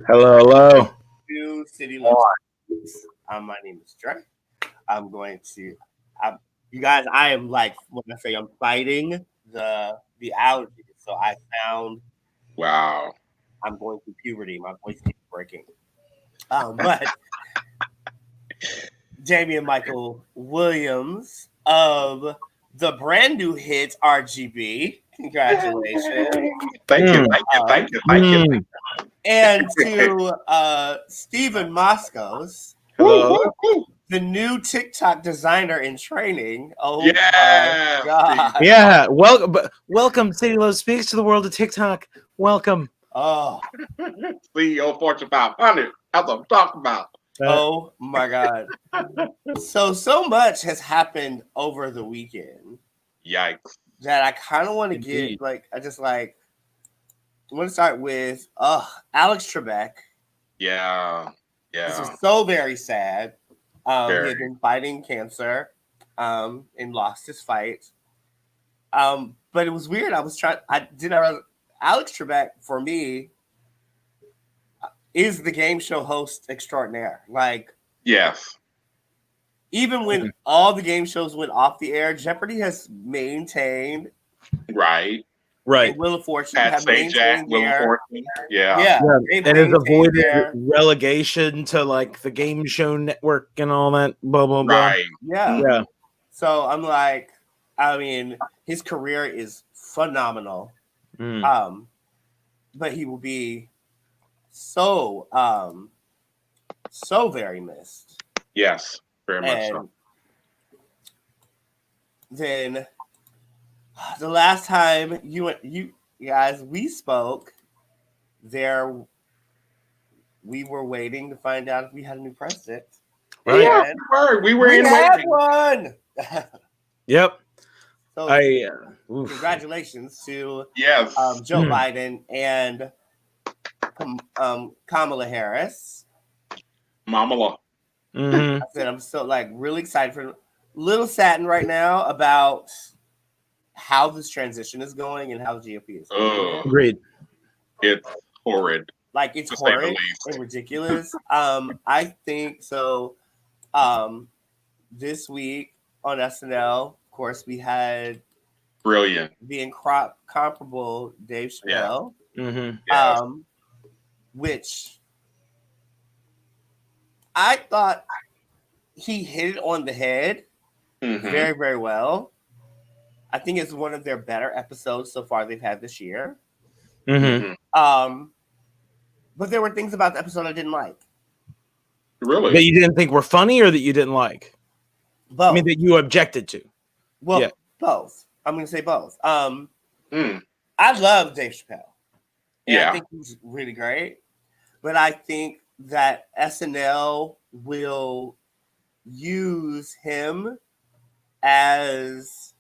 Hello, hello. To City Loves. My name is Dre. I'm going to, you guys. I am like when I say I'm fighting the allergies. So I sound. Wow. I'm going through puberty. My voice keeps breaking. But Jamie and Michael Williams of the brand new hit RGB. Congratulations. Thank you, thank you. And to Stephen Moscos, Woo, Hello. woo, woo. the new TikTok designer in training. Oh Yeah, my god! Yeah, welcome, City Love Speaks to the world of TikTok. Welcome. Oh, CEO Fortune 500. That's what I'm talking about. oh my god! So much has happened over the weekend Yikes. that I kind of want to get Indeed. like. I want to start with Alex Trebek. Yeah, This yeah, was so very sad. He very. had been fighting cancer, and lost his fight. But it was weird. I didn't realize Alex Trebek for me is the game show host extraordinaire. Like, Yes, even when all the game shows went off the air, Jeopardy has maintained, right. Right. and Wheel of Fortune Pat have Sajak, maintained Will their, Fortune. Yeah, yeah, Yeah, they've and has maintained avoided their, relegation to like the game show network and all that. Blah blah blah. right. yeah. Mhm. Yeah. So I'm like, I mean, his career is phenomenal. Mm. But he will be so very missed. Yes, very much so. And then the last time you guys we spoke, there we were waiting to find out if we had a new president. Right. Yeah, And we were we in had waiting. one. Yep. So Oof. congratulations to Yes, Joe Biden and Kamala Harris. Mamala. Mhm. I said I'm so like really excited for little saddened right now about how this transition is going and how the GOP is handling it. Agreed. It's horrid, Like it's to say the horrid least. and ridiculous. I think so. This week on SNL, of course, we had Brilliant. the comparable Dave Yeah. Chappelle, Mhm. Yes. which I thought he hit it on the head Mhm. very, very well. I think it's one of their better episodes so far they've had this year. Mhm. Mhm. But there were things about the episode I didn't like. Really? That you didn't think were funny, or that you didn't like. Both. I mean, that you objected to. Well, yeah. both. I'm going to say both. Mm. I love Dave Chappelle. And Yeah. I think he's really great. But I think that SNL will use him as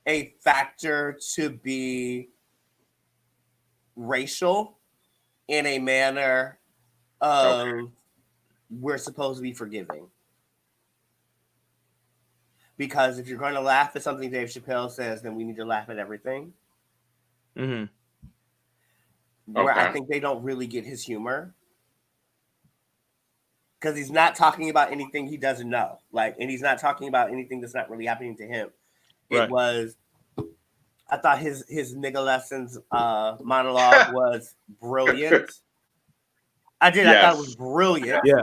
a factor to be racial in a manner of we're supposed to be forgiving. Because if you're going to laugh at something Dave Chappelle says, then we need to laugh at everything. Mhm. Where I Okay. think they don't really get his humor. Because he's not talking about anything he doesn't know. And he's not talking about anything that's not really happening to him. Right. It was, I thought his nigga lessons monologue was brilliant. I did. I thought it was brilliant. Yeah.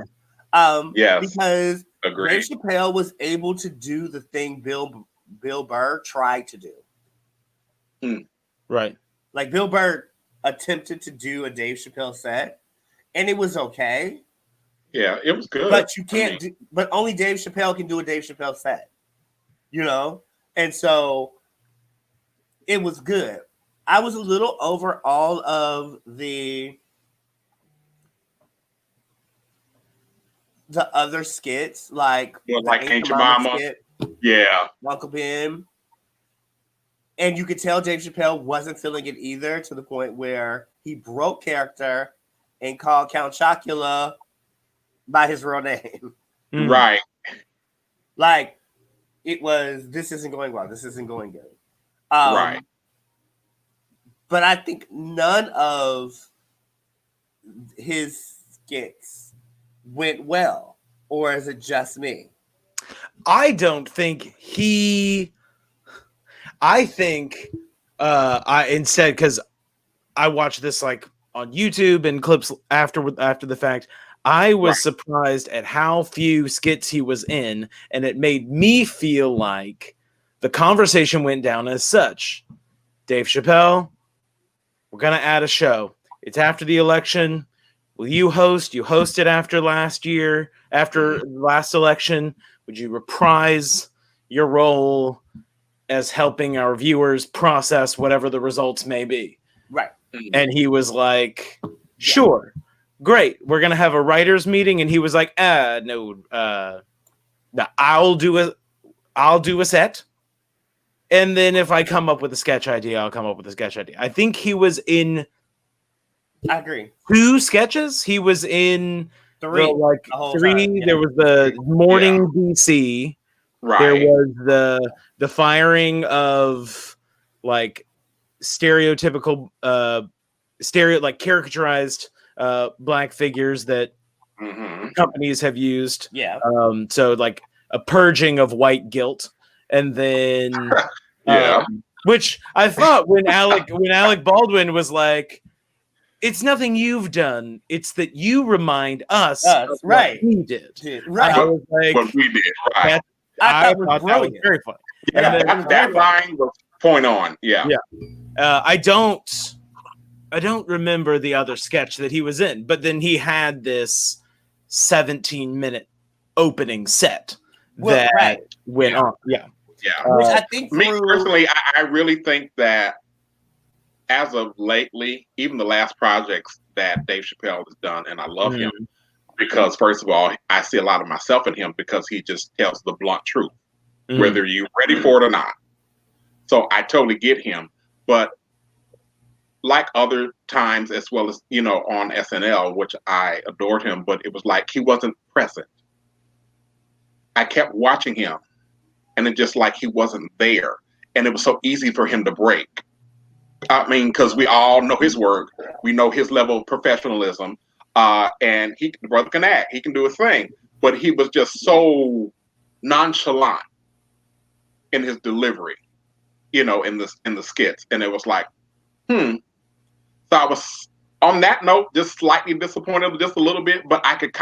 Yes. Because Agreed. Dave Chappelle was able to do the thing Bill Burr tried to do. Right. Like Bill Burr attempted to do a Dave Chappelle set, and it was okay. Yeah, it was good. But you can't do, but only Dave Chappelle can do a Dave Chappelle set. You know? And so it was good. I was a little over all of the other skits, like Well, the like Ain't Ain't Your Your Mama Mama. skit, Yeah. Uncle Ben. And you could tell Dave Chappelle wasn't feeling it either, to the point where he broke character and called Count Chocula by his real name. Mm. Right. Like, it was, this isn't going well. This isn't going good. Right. But I think none of his skits went well, or is it just me? I don't think he. I think I instead, because I watched this like on YouTube and clips after the fact. I was surprised at how few skits he was in, and it made me feel like the conversation went down as such. Dave Chappelle, we're gonna add a show. It's after the election. Will you host? You hosted after last year, after last election. Would you reprise your role as helping our viewers process whatever the results may be? Right. And he was like, sure, great. We're going to have a writer's meeting. And he was like, no, I'll do a set. And then if I come up with a sketch idea, I'll come up with a sketch idea. I think he was in I agree. 2 sketches. He was in 3. Three. Time, yeah. There was the morning DC. Right. There was the firing of like stereotypical like caricaturized black figures that companies have used. Yeah. So like a purging of white guilt. And then which I thought when Alec Baldwin was like, it's nothing you've done. It's that you remind us of right. what we did. Right. I was like, what we did. Right. I thought that was very fun. Yeah, that line was point on. Yeah. I don't remember the other sketch that he was in, but then he had this 17-minute opening set that went on. Yeah. Which I think me personally, I really think that as of lately, even the last projects that Dave Chappelle has done, and I love him because, first of all, I see a lot of myself in him because he just tells the blunt truth, whether you're ready for it or not. So I totally get him. But like other times, as well as, on SNL, which I adored him, but it was like he wasn't present. I kept watching him, and it just like he wasn't there. And it was so easy for him to break. I mean, because we all know his work. We know his level of professionalism. And the brother can act. He can do his thing. But he was just so nonchalant in his delivery, in the skits. And it was like, So I was, on that note, just slightly disappointed just a little bit. But I could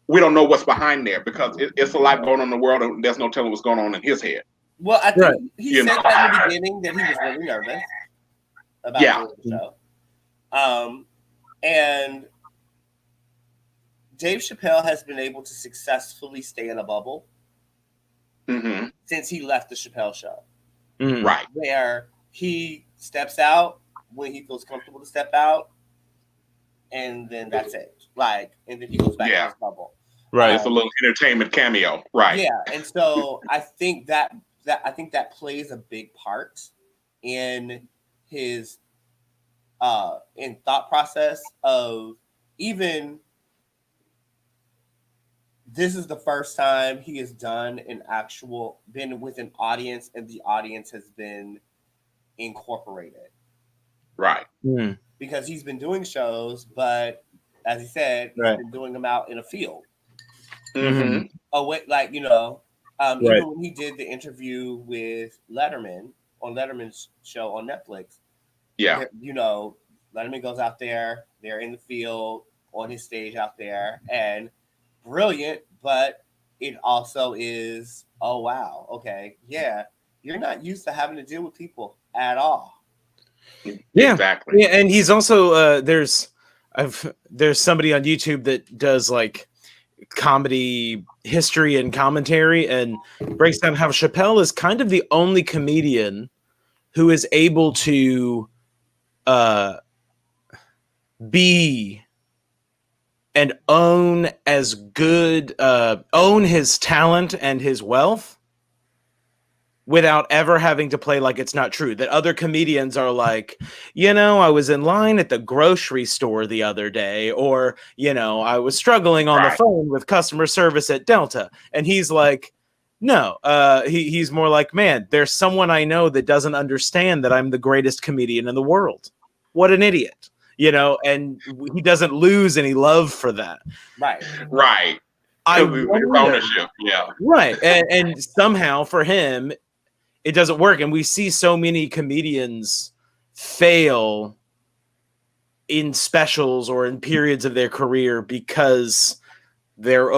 we don't know what's behind there because it's a lot going on in the world. And there's no telling what's going on in his head. Well, I think he said that in the beginning that he was really nervous about doing the show. And Dave Chappelle has been able to successfully stay in a bubble since he left the Chappelle Show. Right. Where he steps out when he feels comfortable to step out, and then that's it. And then he goes back in his bubble. Right. It's a little entertainment cameo. Right. Yeah. And so I think that plays a big part in his in thought process of even this is the first time he has done been with an audience and the audience has been incorporated. Right. Because he's been doing shows, but as he said, he's been doing them out in a field. Even when he did the interview with Letterman on Letterman's show on Netflix. Yeah. Letterman goes out there, they're in the field, on his stage out there, and brilliant, but it also is, oh, wow, okay, yeah, you're not used to having to deal with people at all. Yeah, exactly. Yeah, and he's also, there's somebody on YouTube that does like comedy history and commentary and breaks down how Chappelle is kind of the only comedian who is able to be and own his talent and his wealth without ever having to play like it's not true. That other comedians are like, I was in line at the grocery store the other day, or, I was struggling on the phone with customer service at Delta. And he's like, no, he's more like, man, there's someone I know that doesn't understand that I'm the greatest comedian in the world. What an idiot. you know, and he doesn't lose any love for that. Right. Right. I It's wonder, ownership. Yeah. right, and somehow for him, it doesn't work, and we see so many comedians fail in specials or in periods of their career because they're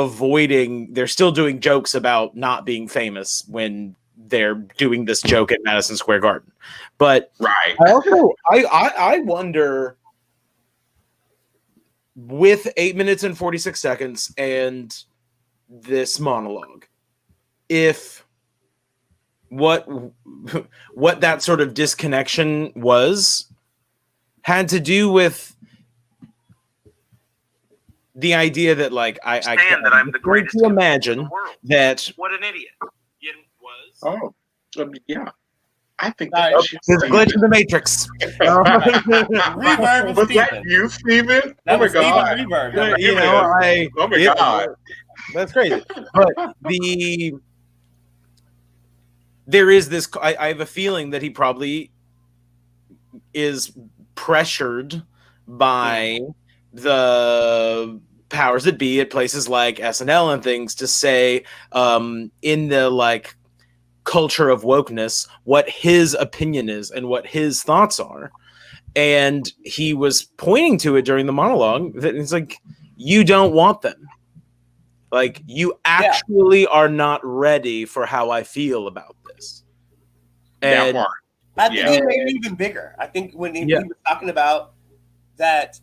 still doing jokes about not being famous when they're doing this joke at Madison Square Garden. But Right. I wonder, with 8 minutes and 46 seconds and this monologue, if what that sort of disconnection had to do with the idea that, like, I Understand that I'm the greatest to in imagine the world. that What an idiot. It was. Oh, yeah. I think Sorry. that there's a glitch in the Matrix. Reverb was is that Steven. you, Steven? That Oh my was Steven God. Reverb. Yeah, You know, Oh my God. that's crazy. But there is this. I have a feeling that he probably is pressured by the powers that be at places like SNL and things to say, in the, like, culture of wokeness, what his opinion is and what his thoughts are. And he was pointing to it during the monologue that it's like, you don't want them. Like, you actually are not ready for how I feel about this. That And part. I think Yeah. he made it even bigger. I think when he was talking about that,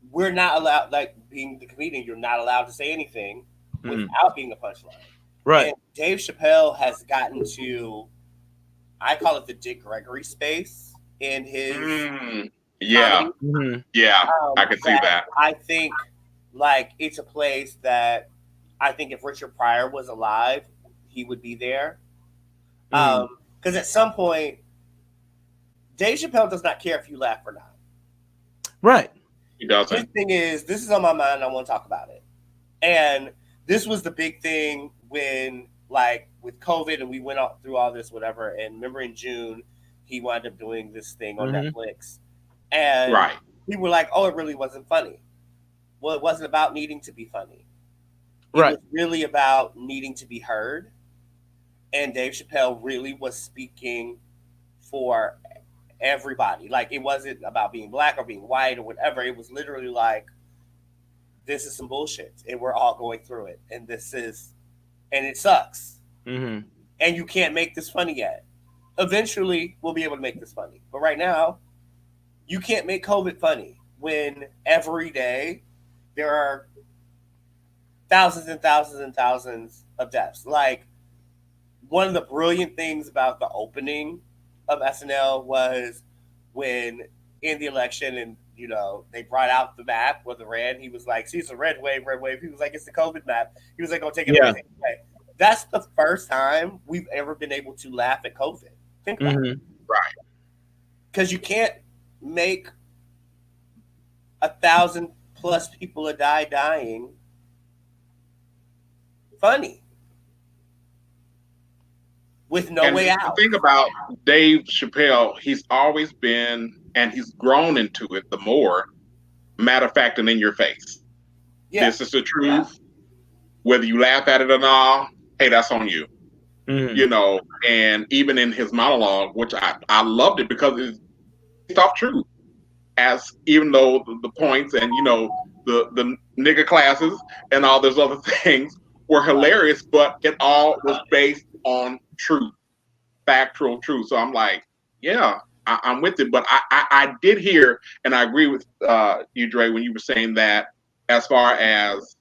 we're not allowed, like, being the comedian, you're not allowed to say anything without being a punchline. right. And Dave Chappelle has gotten to, I call it the Dick Gregory space in his Yeah. comedy. Mhm. Yeah. I can see that. I think, like, it's a place that I think if Richard Pryor was alive, he would be there. Because at some point, Dave Chappelle does not care if you laugh or not. Right. He doesn't. His thing is, this is on my mind, I want to talk about it. And this was the big thing when, like, with COVID and we went through all this, whatever. And remember in June, he wound up doing this thing on Netflix. And people were like, oh, it really wasn't funny. Well, it wasn't about needing to be funny. It was really about needing to be heard. And Dave Chappelle really was speaking for everybody. Like, it wasn't about being black or being white or whatever. It was literally like, this is some bullshit and we're all going through it. And it sucks. And you can't make this funny yet. Eventually, we'll be able to make this funny. But right now, you can't make COVID funny when every day there are thousands and thousands and thousands of deaths. Like, one of the brilliant things about the opening of SNL was when in the election and, you know, they brought out the map with the red. He was like, see, it's a red wave, red wave. He was like, it's the COVID map. He was like, oh, take it away. That's the first time we've ever been able to laugh at COVID. Think about it. Right. Because you can't make 1,000+ people dying funny with no way out. The thing about Dave Chappelle, he's always been, and he's grown into it the more, matter of fact and in your face. This is the truth. Whether you laugh at it or not, hey, that's on you. You know, and even in his monologue, which I loved it because it's based off truth. As even though the points and, you know, the nigger classes and all those other things were hilarious, but it all was based on truth, factual truth. So I'm like, yeah, I'm with it. But I did hear, and I agree with you, Dre, when you were saying that as far as,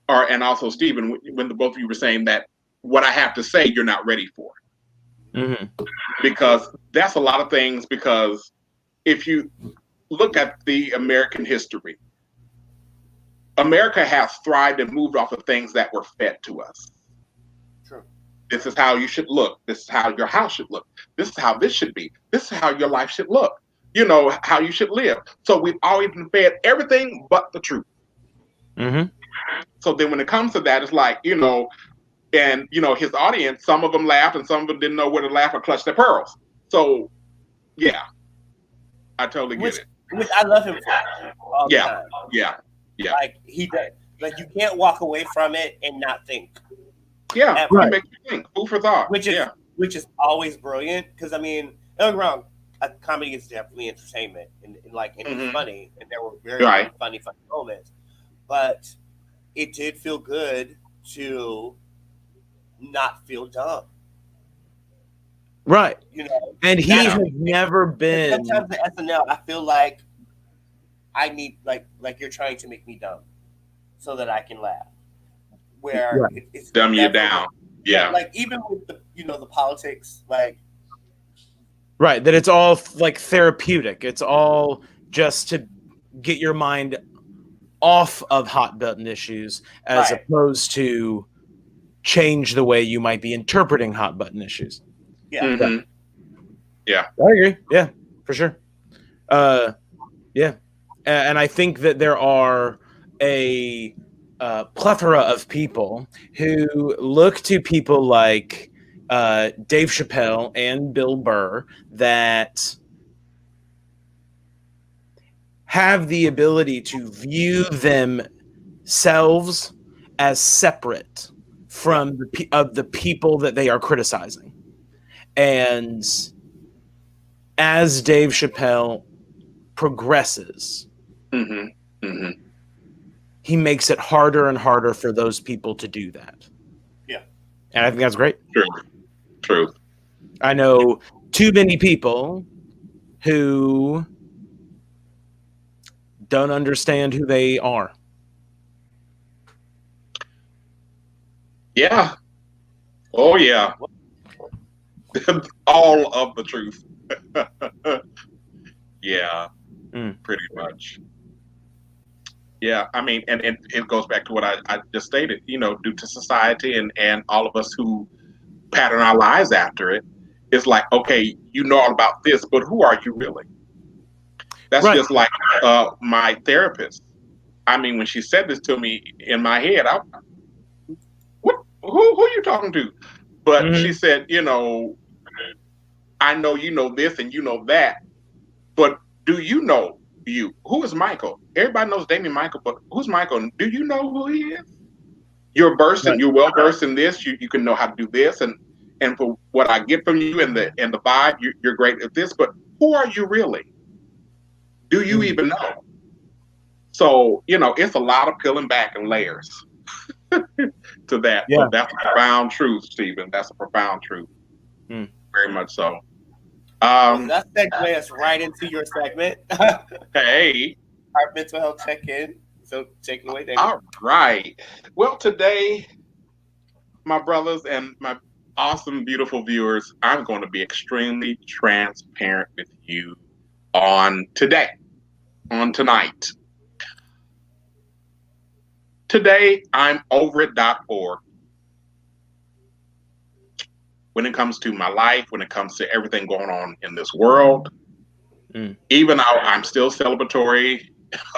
and also Stephen, when the both of you were saying that what I have to say, you're not ready for. Because that's a lot of things, because if you look at the American history, America has thrived and moved off of things that were fed to us. True. This is how you should look. This is how your house should look. This is how this should be. This is how your life should look. You know, how you should live. So we've always been fed everything but the truth. So then when it comes to that, it's like, you know, and, you know, his audience, some of them laughed and some of them didn't know where to laugh or clutch their pearls. So, yeah, I totally get it. which I love him for all the Yeah. time. Yeah. Yeah. Like he does. Like you can't walk away from it and not think. Yeah. Ever. He makes you think. Food for thought. Which is always brilliant. Because I mean, don't get me wrong, comedy is definitely entertainment and it's funny, and there were very funny moments. But it did feel good to not feel dumb. Right. You know, and he has never been. Sometimes the SNL, I feel like I need like you're trying to make me dumb so that I can laugh. Where it's dumb you down. Yeah. Like even with the the politics, like right, that it's all like therapeutic. It's all just to get your mind off of hot button issues as opposed to change the way you might be interpreting hot button issues. Yeah. Mm-hmm. Yeah. I agree. Yeah, for sure. Yeah. And I think that there are a plethora of people who look to people like Dave Chappelle and Bill Burr that have the ability to view themselves as separate from the people that they are criticizing. And as Dave Chappelle progresses, he makes it harder and harder for those people to do that. Yeah. And I think that's great. True. I know too many people who don't understand who they are. Yeah. Oh, yeah. All of the truth. Yeah. Pretty much. Yeah, I mean, and it goes back to what I just stated, due to society and all of us who pattern our lives after it, it's like, okay, you know all about this, but who are you really? That's just like my therapist. I mean, when she said this to me in my head, who are you talking to? But she said, I know you know this and you know that, but do you know you? Who is Michael? Everybody knows Damien Michael, but who's Michael? Do you know who he is? You're versed and you're well versed in this. You can know how to do this, and for what I get from you and the vibe, you're great at this. But who are you really? Do you even know? So it's a lot of peeling back and layers to that. Yeah. So that's a profound truth, Stephen. That's a profound truth. Very much so. That segues us right into your segment. Hey. Our mental health check-in. So take it away, David. All right. Well, today, my brothers and my awesome, beautiful viewers, I'm going to be extremely transparent with you on tonight. Today, I'm over it.org. When it comes to my life, when it comes to everything going on in this world, even though I'm still celebratory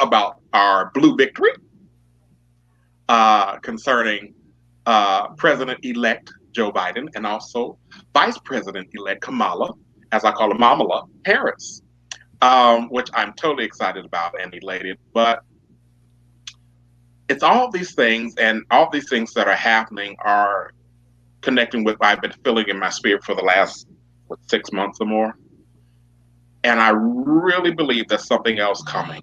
about our blue victory concerning President-elect Joe Biden and also Vice President-elect Kamala, as I call her, Kamala Harris, which I'm totally excited about and elated. But it's all these things, and all these things that are happening are connecting with what I've been feeling in my spirit for the last 6 months or more. And I really believe there's something else coming.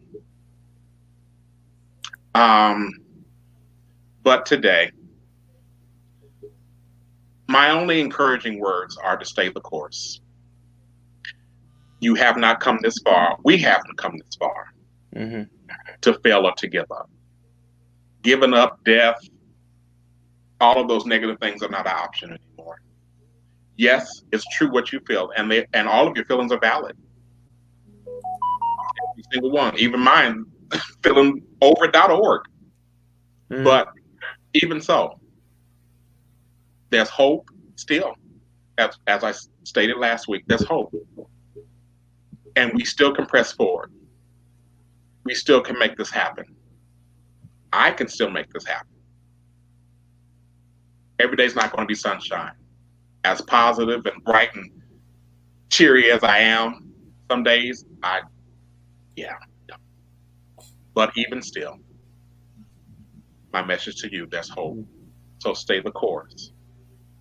But today, my only encouraging words are to stay the course. You have not come this far. We haven't come this far to fail or to give up. Giving up, death, all of those negative things are not an option anymore. Yes, it's true what you feel, and all of your feelings are valid. Every single one, even mine, feeling over.org. But even so, there's hope still. As I stated last week, there's hope. And we still can press forward. We still can make this happen. I can still make this happen. Every day's not going to be sunshine. As positive and bright and cheery as I am, some days I Yeah. But even still, my message to you, there's hope. So stay the course.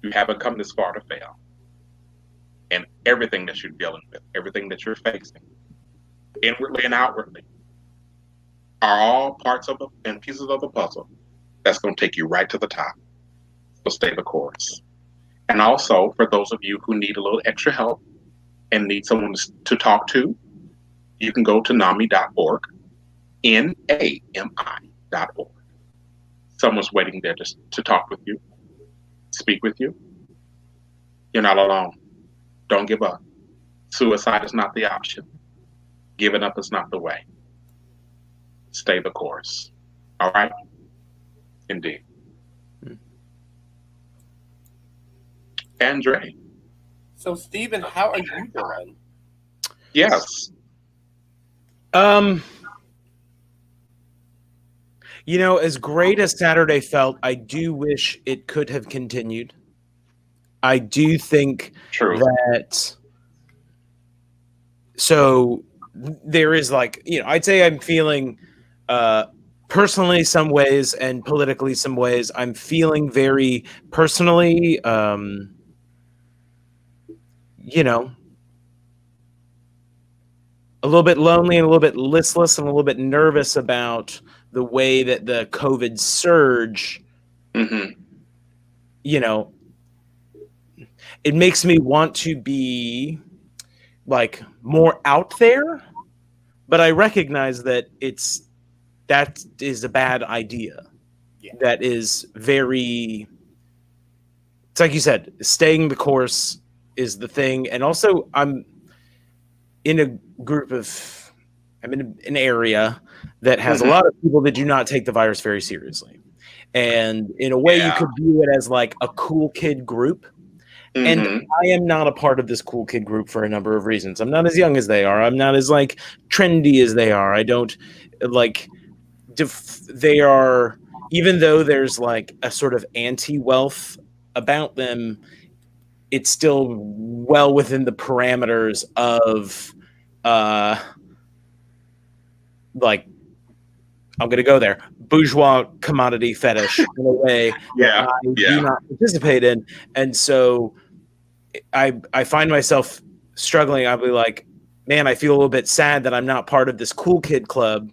You haven't come this far to fail. And everything that you're dealing with, everything that you're facing, inwardly and outwardly, are all parts of and pieces of the puzzle that's going to take you right to the top. So stay the course. And also, for those of you who need a little extra help and need someone to talk to, you can go to NAMI.org, NAMI.org. Someone's waiting there to talk with you, speak with you. You're not alone. Don't give up. Suicide is not the option. Giving up is not the way. Stay the course. All right? Indeed. Andre. So, Stephen, how are you doing? Yes. You know, as great as Saturday felt, I do wish it could have continued. I do think True. that. So there is like, you know, I'd say I'm feeling personally some ways and politically some ways. I'm feeling very personally, you know, a little bit lonely and a little bit listless and a little bit nervous about the way that the COVID surge, you know, it makes me want to be like more out there, but I recognize that that is a bad idea. Yeah. That is it's like you said, staying the course is the thing. And also I'm in an area that has a lot of people that do not take the virus very seriously. And in a way you could view it as like a cool kid group. And I am not a part of this cool kid group for a number of reasons. I'm not as young as they are. I'm not as like trendy as they are. I don't like they are, even though there's like a sort of anti-wealth about them, it's still well within the parameters of like, I'm going to go there, bourgeois commodity fetish in a way that I do not participate in. And so I find myself struggling. I'll be like, man, I feel a little bit sad that I'm not part of this cool kid club.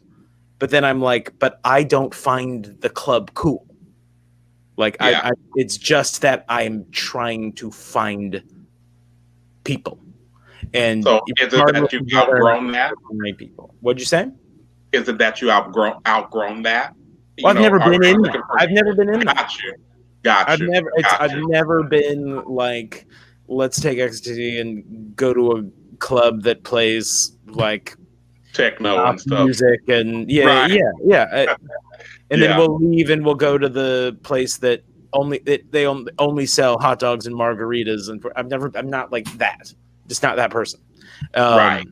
But then I'm like, but I don't find the club cool. Like, it's just that I'm trying to find people. And so is it that you've outgrown that? People. What'd you say? Is it that you outgrown that? Well, I've never been in that. I've never been in that. Got you. I've never been like, let's take ecstasy and go to a club that plays like techno and stuff, music, and and then we'll leave and we'll go to the place that they only sell hot dogs and margaritas. And I'm not like that. Just not that person. Right.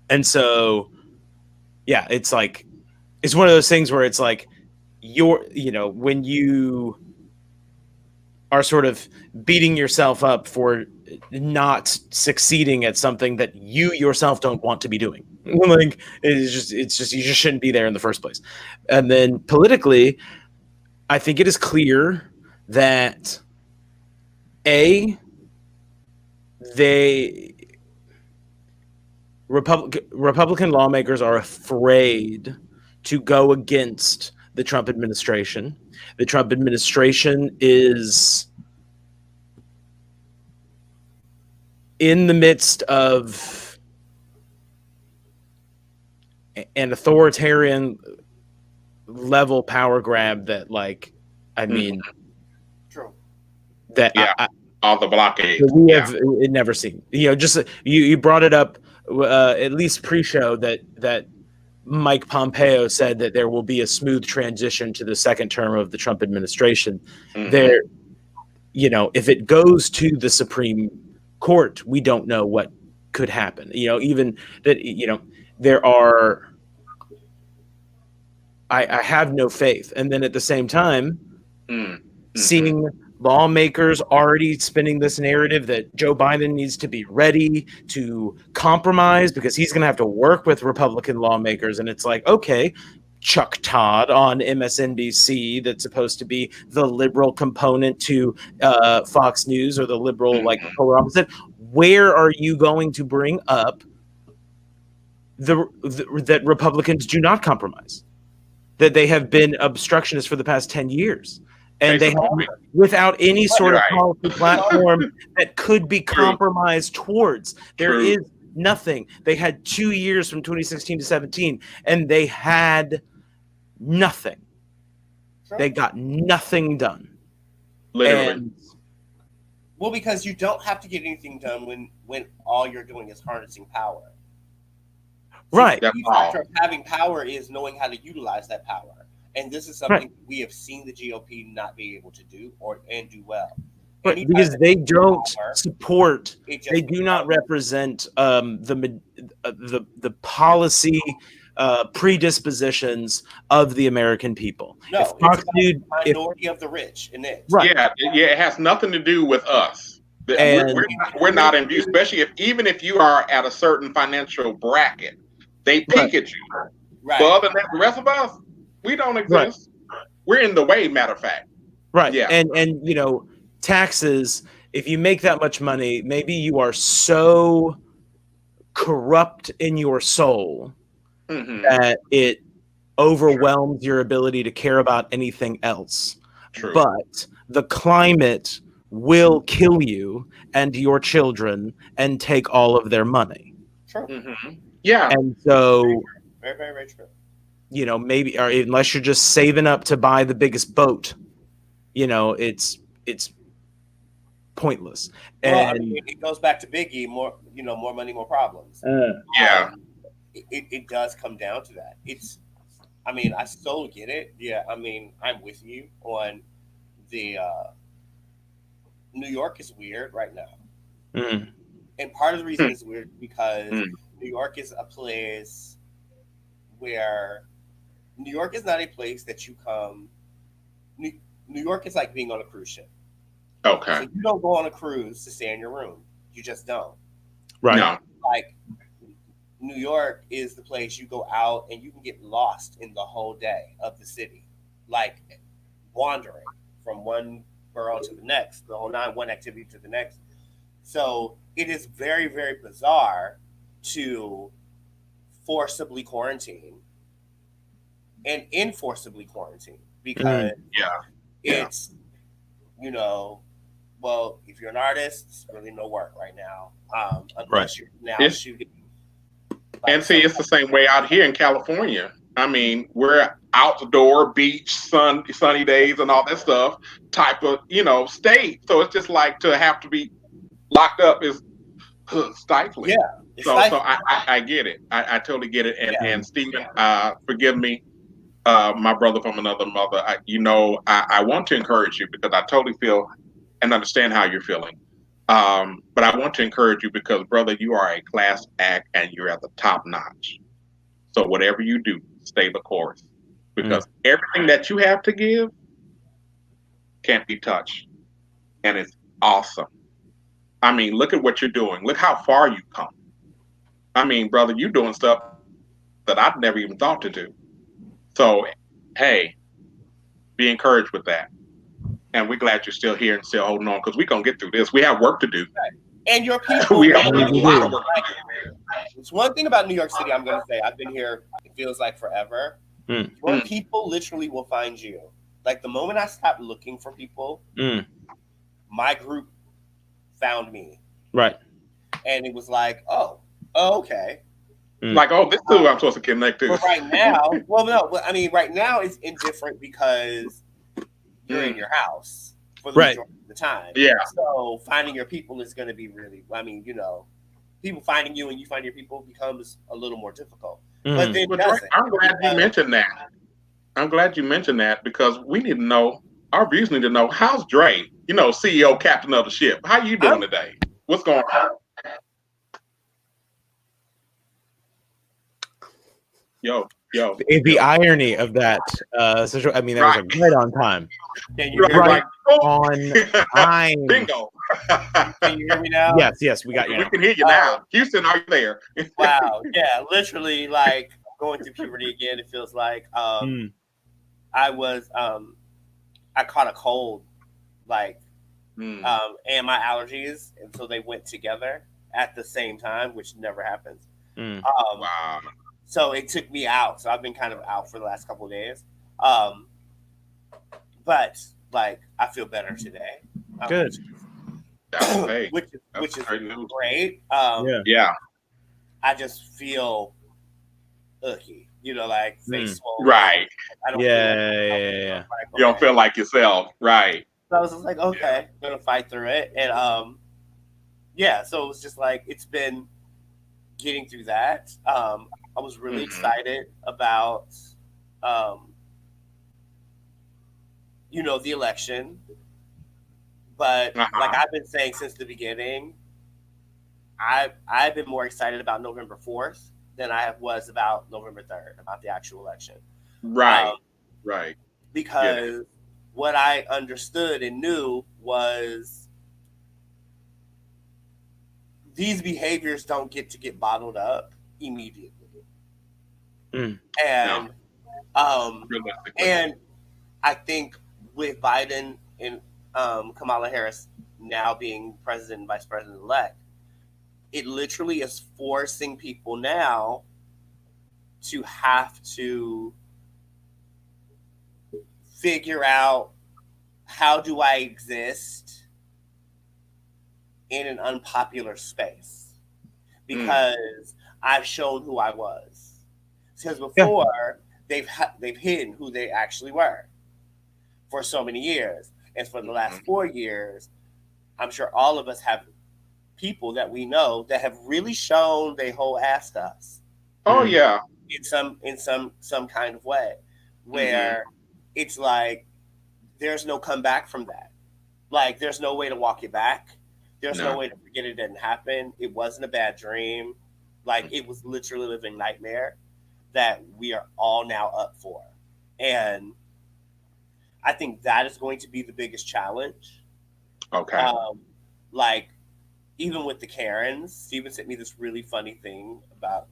And so, yeah, it's like, it's one of those things where it's like, when you are sort of beating yourself up for not succeeding at something that you yourself don't want to be doing. Like, it's just you just shouldn't be there in the first place. And then politically, I think it is clear that Republican lawmakers are afraid to go against the Trump administration. The Trump administration is in the midst of an authoritarian level power grab that, like, I mean, True. That all the blockade we have never seen. Just you brought it up at least pre-show that Mike Pompeo said that there will be a smooth transition to the second term of the Trump administration. There, if it goes to the Supreme Court, we don't know what could happen. Even that, there are. I have no faith, and then at the same time, seeing lawmakers already spinning this narrative that Joe Biden needs to be ready to compromise because he's going to have to work with Republican lawmakers. And it's like, okay, Chuck Todd on MSNBC, that's supposed to be the liberal component to Fox News, or the liberal, like, polar opposite. Where are you going to bring up that Republicans do not compromise, that they have been obstructionists for the past 10 years, and they have, without any sort of policy platform that could be compromised towards? There is nothing. They had 2 years from 2016 to 17, and they had nothing. They got nothing done. Literally. Well, because you don't have to get anything done when all you're doing is harnessing power. Right. The factor of having power is knowing how to utilize that power. And this is something we have seen the GOP not be able to do and do well. But because they don't support, they do not represent the policy predispositions of the American people. No, it's about the minority of the rich in it. Right. Yeah, it has nothing to do with us. We're not in view, especially even if you are at a certain financial bracket, they peek at you. Right. But other than that, the rest of us, we don't exist. Right. We're in the way, matter of fact. Right. Yeah. And you know, taxes, if you make that much money, maybe you are so corrupt in your soul that it overwhelms your ability to care about anything else. True. But the climate will kill you and your children and take all of their money. True. Yeah. And so, very, very, very true. You know, maybe, or unless you're just saving up to buy the biggest boat, you know, it's pointless. Well, I mean, it goes back to Biggie, more money, more problems. Yeah. It does come down to that. I mean, I so get it. Yeah, I mean, I'm with you on the New York is weird right now. And part of the reason it's weird because New York is a place where New York is not a place that you come. New York is like being on a cruise ship. Okay. So you don't go on a cruise to stay in your room. You just don't. Right. No. Like, New York is the place you go out and you can get lost in the whole day of the city, like wandering from one borough to the next, the whole one activity to the next. So it is very, very bizarre to forcibly quarantine and enforceably quarantine because it's, well, if you're an artist, it's really no work right now, unless you're now shooting. And see, it's the same way out here in California. I mean, we're outdoor, beach, sunny days and all that stuff type of, state. So it's just like to have to be locked up is stifling. Yeah. So I get it. I totally get it. And Stephen, forgive me, my brother from another mother. I want to encourage you because I totally feel and understand how you're feeling. But I want to encourage you because, brother, you are a class act and you're at the top notch. So whatever you do, stay the course because everything that you have to give can't be touched. And it's awesome. I mean, look at what you're doing. Look how far you've come. I mean, brother, you're doing stuff that I've never even thought to do. So, hey, be encouraged with that. And we're glad you're still here and still holding on because we're going to get through this. We have work to do. And your people. We have a lot of work to do. It's one thing about New York City I'm going to say. I've been here, it feels like forever. Your people literally will find you. Like the moment I stopped looking for people, my group found me. Right. And it was like, oh okay. Like, this is who I'm supposed to connect to. But right now, right now it's indifferent because you're in your house for the majority of the time. Yeah. So finding your people is going to be really, people finding you and you find your people becomes a little more difficult. But then I'm glad you mentioned that. I'm glad you mentioned that because we need to know, our viewers need to know, how's Dre, CEO, captain of the ship? How you doing today? What's going on? Yo, Yo, The irony of that situation. I mean, that was Right. like right on time. Can you Right, hear me? like, oh, On time. bingo. Can you hear me now? Yes, we got you We now. can hear you now. Houston, are you there? Wow. Yeah, literally like going through puberty again. It feels like Mm. I was I caught a cold, like Mm. and my allergies, and so they went together at the same time, which never happens. Mm. Wow. So it took me out. So I've been kind of out for the last couple of days. But like I feel better today. Good. Hey, which that's is great news. great. Yeah. Yeah. I just feel icky, like face swollen. Right. I don't Yeah. like, You don't okay. feel like yourself. Right. So I was just like, okay, I'm gonna fight through it, and yeah. So it was just like it's been getting through that. I was really excited about, the election, but like I've been saying since the beginning, I've been more excited about November 4th than I was about November 3rd, about the actual election. Right. Right. Because what I understood and knew was these behaviors don't get bottled up immediately. Mm. And Realistically. and I think with Biden and Kamala Harris now being president and vice president elect, it literally is forcing people now to have to figure out, how do I exist in an unpopular space? Because I've shown who I was. Because before they've hidden who they actually were for so many years, and for the last 4 years, I'm sure all of us have people that we know that have really shown they whole ass to us. Oh yeah. In some kind of way, where it's like there's no comeback from that. Like there's no way to walk it back. There's no way to forget it didn't happen. It wasn't a bad dream. Like it was literally a living nightmare that we are all now up for. And I think that is going to be the biggest challenge. Okay. Like even with the Karens, Steven sent me this really funny thing about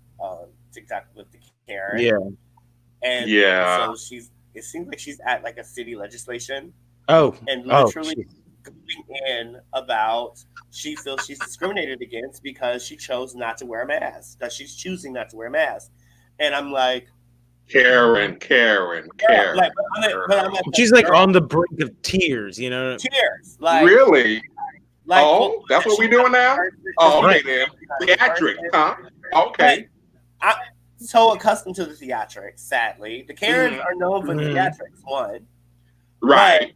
TikTok with the Karen. Yeah. And Yeah. so it seems like she's at like a city legislation. Oh. And literally going in about she feels she's discriminated against because she chose not to wear a mask. That she's choosing not to wear a mask. And I'm like, Karen. Like, but I'm like, she's like on the brink of tears, Tears. Like Really? Like, that's what we're doing now? Oh, okay then. Theatrics, huh? Okay. I'm so accustomed to the theatrics, sadly. The Karens are known for the theatrics, one. Right.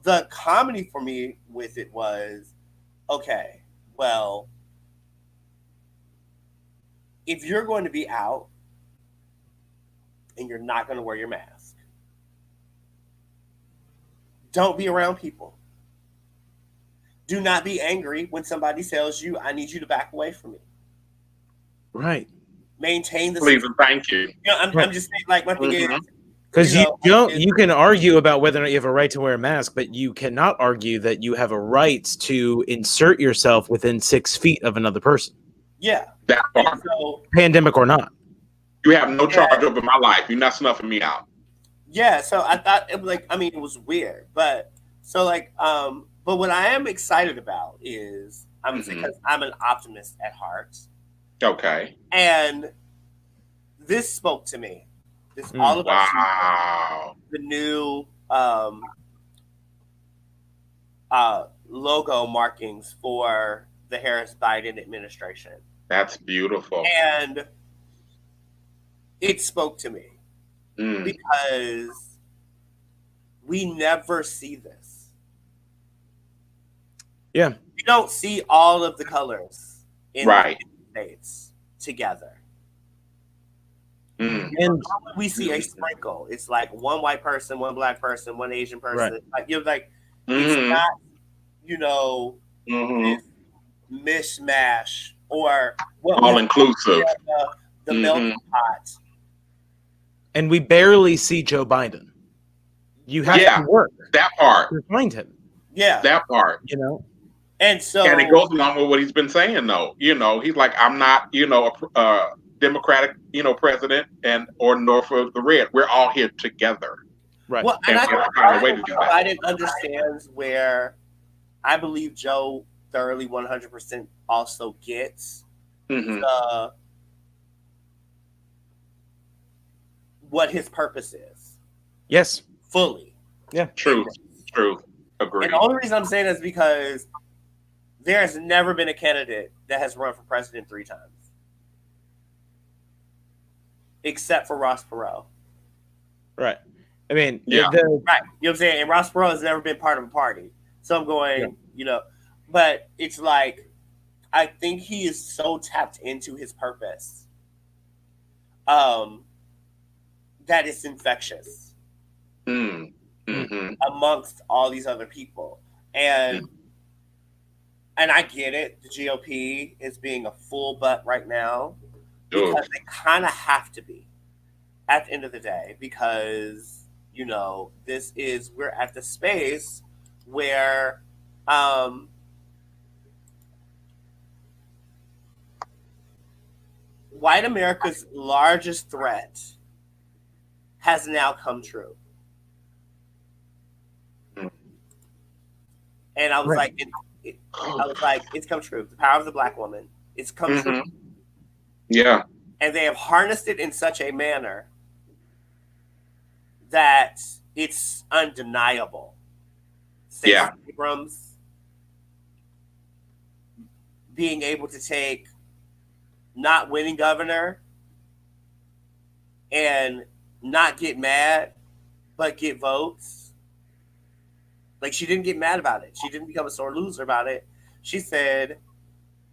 But the comedy for me with it was, okay, well, if you're going to be out and you're not going to wear your mask, don't be around people. Do not be angry when somebody tells you, I need you to back away from me. Right. Maintain the Please and thank you. I'm just saying, like, my thing is, because you can argue about whether or not you have a right to wear a mask, but you cannot argue that you have a right to insert yourself within 6 feet of another person. Yeah. That part. So, pandemic or not. You have no charge over my life. You're not snuffing me out. Yeah. So I thought it was like, I mean, it was weird, but so like, but what I am excited about is because I'm an optimist at heart. Okay. And this spoke to me. This all about the new logo markings for the Harris Biden administration. That's beautiful. And it spoke to me because we never see this. Yeah. We don't see all of the colors in the States together. And we see a sprinkle. It's like one white person, one black person, one Asian person. Like you're like, it's not, this mishmash or all inclusive. The melting pot and we barely see Joe Biden. You have Yeah. to work That part. to find him. Yeah. That part. You know. And so, And it goes along with what he's been saying, though. He's like, I'm not, a Democratic, president or north of the red. We're all here together. Right. well, and And I we think have to find a way to do that. Biden understands where I believe Joe thoroughly 100% also gets Hmm. what his purpose is Yes. fully. Truth. Agreed. And the only reason I'm saying that is because there has never been a candidate that has run for president 3 times, except for Ross Perot. Right. I mean, Yeah. Right. You know what I'm saying? And Ross Perot has never been part of a party. So I'm going, but it's like, I think he is so tapped into his purpose that it's infectious amongst all these other people. And I get it. The GOP is being a full butt right now because they kind of have to be at the end of the day, because we're at the space where white America's largest threat has now come true. And I was like, it's come true. The power of the black woman, it's come true. Yeah. And they have harnessed it in such a manner that it's undeniable. Stacey Abrams being able to take not winning governor and not get mad, but get votes. Like, she didn't get mad about it. She didn't become a sore loser about it. She said,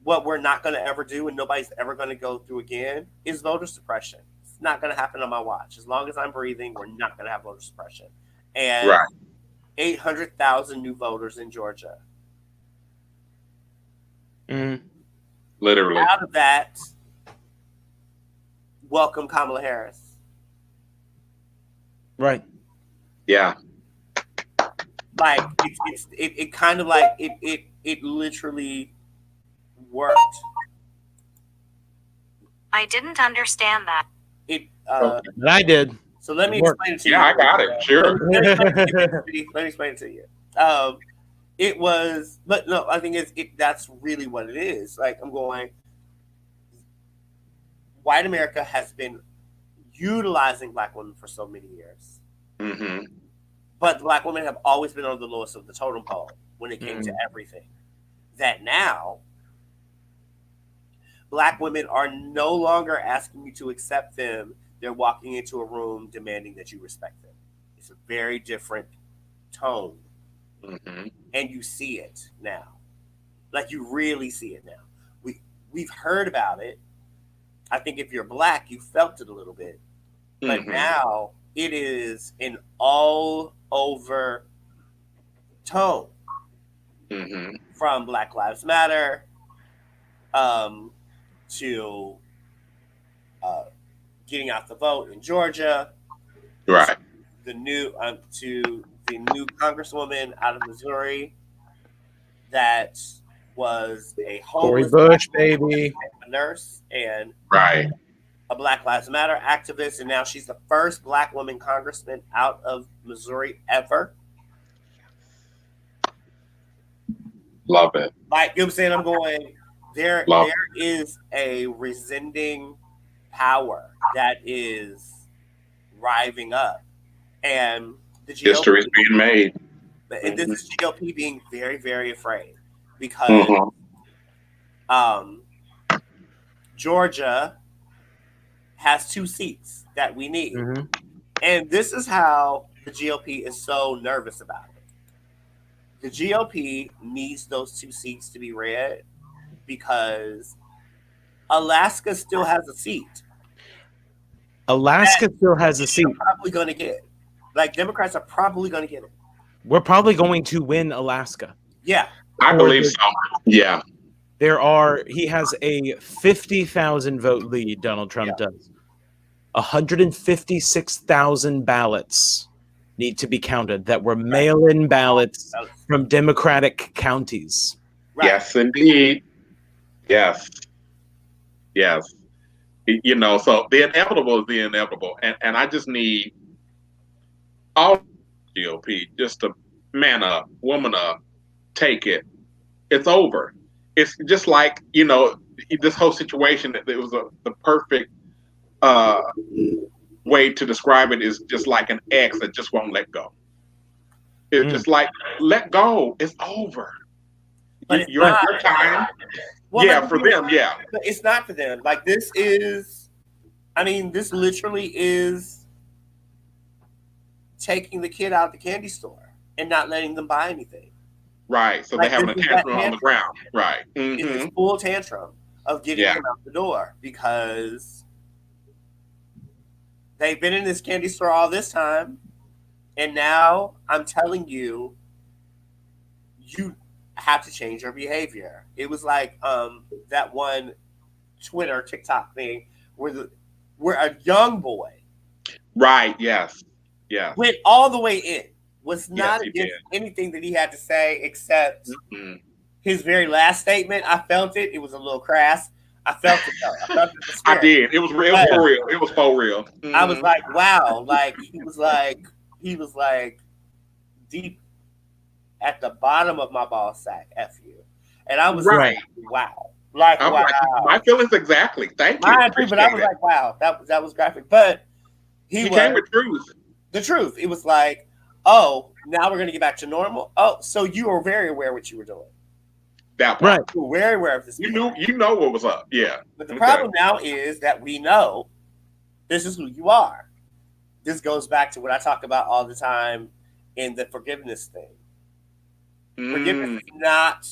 what we're not going to ever do and nobody's ever going to go through again is voter suppression. It's not going to happen on my watch. As long as I'm breathing, we're not going to have voter suppression. And 800,000 new voters in Georgia. Literally. Out of that, welcome Kamala Harris. Right. Yeah. Like, it kind of like it literally worked. I didn't understand that. But I did. So let me explain it to you. Yeah, I got it. Sure. Let me explain it to you. It was, but no, I think that's really what it is. Like, I'm going, white America has been utilizing black women for so many years. But black women have always been on the lowest of the totem pole when it came to everything. That now, black women are no longer asking you to accept them. They're walking into a room demanding that you respect them. It's a very different tone. And you see it now. Like, you really see it now. We've heard about it. I think if you're black, you felt it a little bit. But now it is an all over tone. From Black Lives Matter to getting out the vote in Georgia. Right. The new to the new congresswoman out of Missouri that was a Cori homeless Bush, baby, a nurse and a Black Lives Matter activist, and now she's the first black woman congressman out of Missouri ever. Love it. Like, you know what I'm saying? I'm going, there is a rescinding power that is rising up. And the GOP, history is being made. And this is GOP being very, very afraid because Georgia has 2 seats that we need. And this is how the GOP is so nervous about it. The GOP needs those 2 seats to be red because Alaska still has a seat. Alaska still has a seat. Probably going to get. Like, Democrats are probably going to get it. We're probably going to win Alaska. Yeah. I believe so. Yeah. He has a 50,000 vote lead, Donald Trump does. 156,000 ballots need to be counted that were mail-in ballots from Democratic counties. Right. Yes, indeed. Yes. Yes. You know, so the inevitable is the inevitable. And I just need all GOP just to man up, woman up, take it. It's over. It's just like, you know, this whole situation, it was the perfect way to describe it is just like an ex that just won't let go. It's just like, let go. It's over. But it's Your not. time. Well, Yeah, like, for them, yeah. But it's not for them. Like, this is, I mean, this literally is taking the kid out of the candy store and not letting them buy anything. Right. So Like, they're having a this is tantrum that on the ground. Right. It's Mm-hmm. this full tantrum of getting Yeah. them out the door because they've been in this candy store all this time, and now I'm telling you, you have to change your behavior. It was like that one Twitter, TikTok thing where a young boy Right. Yes. Yes. went all the way in, was Yes, not he against did. anything that he had to say except Mm-hmm. his very last statement. I felt it. It was a little crass. I felt it though. I felt it in the spirit. I did. It was real for real. It was for real. Mm-hmm. I was like, wow. Like he was like deep at the bottom of my ball sack. F you. And I was right. like, wow. Like I'm wow. like, my feelings exactly. Thank you. I agree, but I was like, wow, that was graphic. But he came with truth. The truth. It was like, oh, now we're gonna get back to normal. Oh, so you were very aware of what you were doing. That part. Right. You were very aware of this. You know what was up. Yeah. But the problem now is that we know this is who you are. This goes back to what I talk about all the time in the forgiveness thing. Forgiveness is not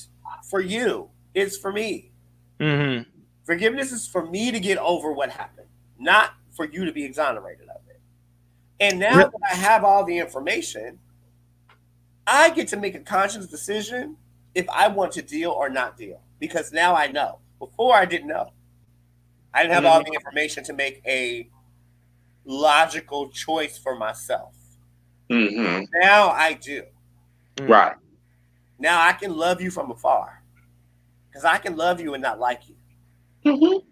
for you. It's for me. Mm-hmm. Forgiveness is for me to get over what happened, not for you to be exonerated of it. And now that I have all the information, I get to make a conscious decision if I want to deal or not deal. Because now I know. Before I didn't know. I didn't have all the information to make a logical choice for myself. Mm-hmm. Now I do. Right. Now I can love you from afar. Because I can love you and not like you. Mm-hmm.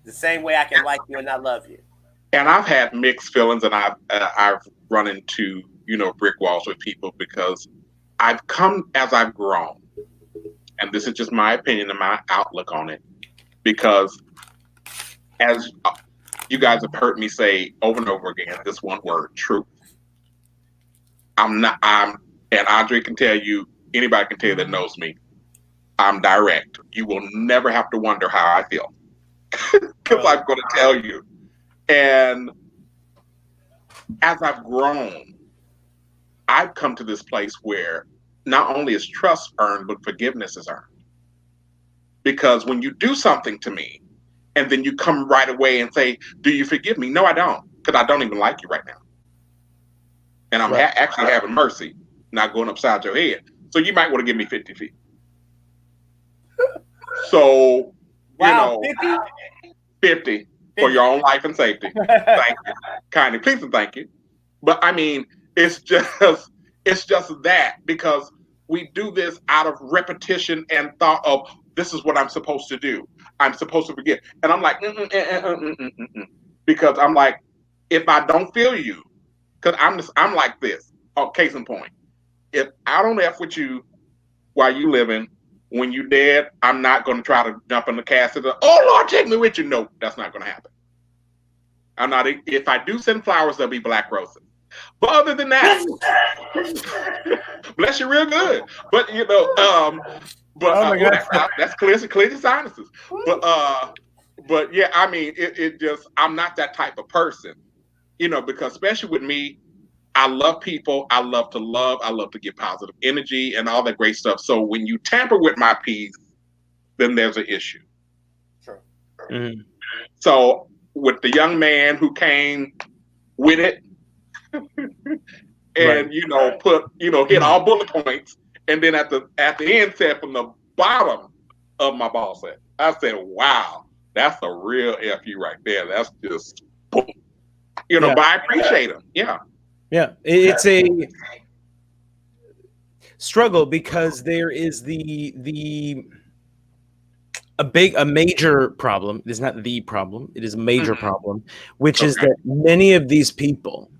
The same way I can like you and not love you. And I've had mixed feelings, and I've run into brick walls with people because I've come as I've grown, and this is just my opinion and my outlook on it. Because as you guys have heard me say over and over again, this one word, truth. And Andre can tell you, anybody can tell you that knows me, I'm direct. You will never have to wonder how I feel. Because I'm going to tell you. And as I've grown, I've come to this place where not only is trust earned, but forgiveness is earned. Because when you do something to me, and then you come right away and say, do you forgive me? No, I don't, because I don't even like you right now. And I'm actually having mercy, not going upside your head. So you might want to give me 50 feet. So, 50 for your own life and safety. Thank you. Kindly, please and thank you. But I mean, it's just that, because we do this out of repetition and thought of, this is what I'm supposed to do. I'm supposed to forgive. And I'm like, because I'm like, if I don't feel you, because I'm like this. Oh, case in point. If I don't F with you while you living, when you dead, I'm not going to try to jump in the casket. Oh Lord, take me with you. No, that's not going to happen. I'm not. If I do send flowers, they'll be black roses. But other than that, bless you real good. But that's clear your sinuses. But yeah, I mean, it just, I'm not that type of person, because especially with me, I love people. I love to love. I love to give positive energy and all that great stuff. So when you tamper with my peace, then there's an issue. Sure. Mm-hmm. So with the young man who came with it, and hit all bullet points, and then at the end said from the bottom of my ball set, I said, wow, That's a real fu right there. That's just boom. You know, Yeah. but I appreciate him. Yeah. Yeah, it's a struggle because there is a major problem. It is not the problem. It is a major problem, which is Okay. that many of these people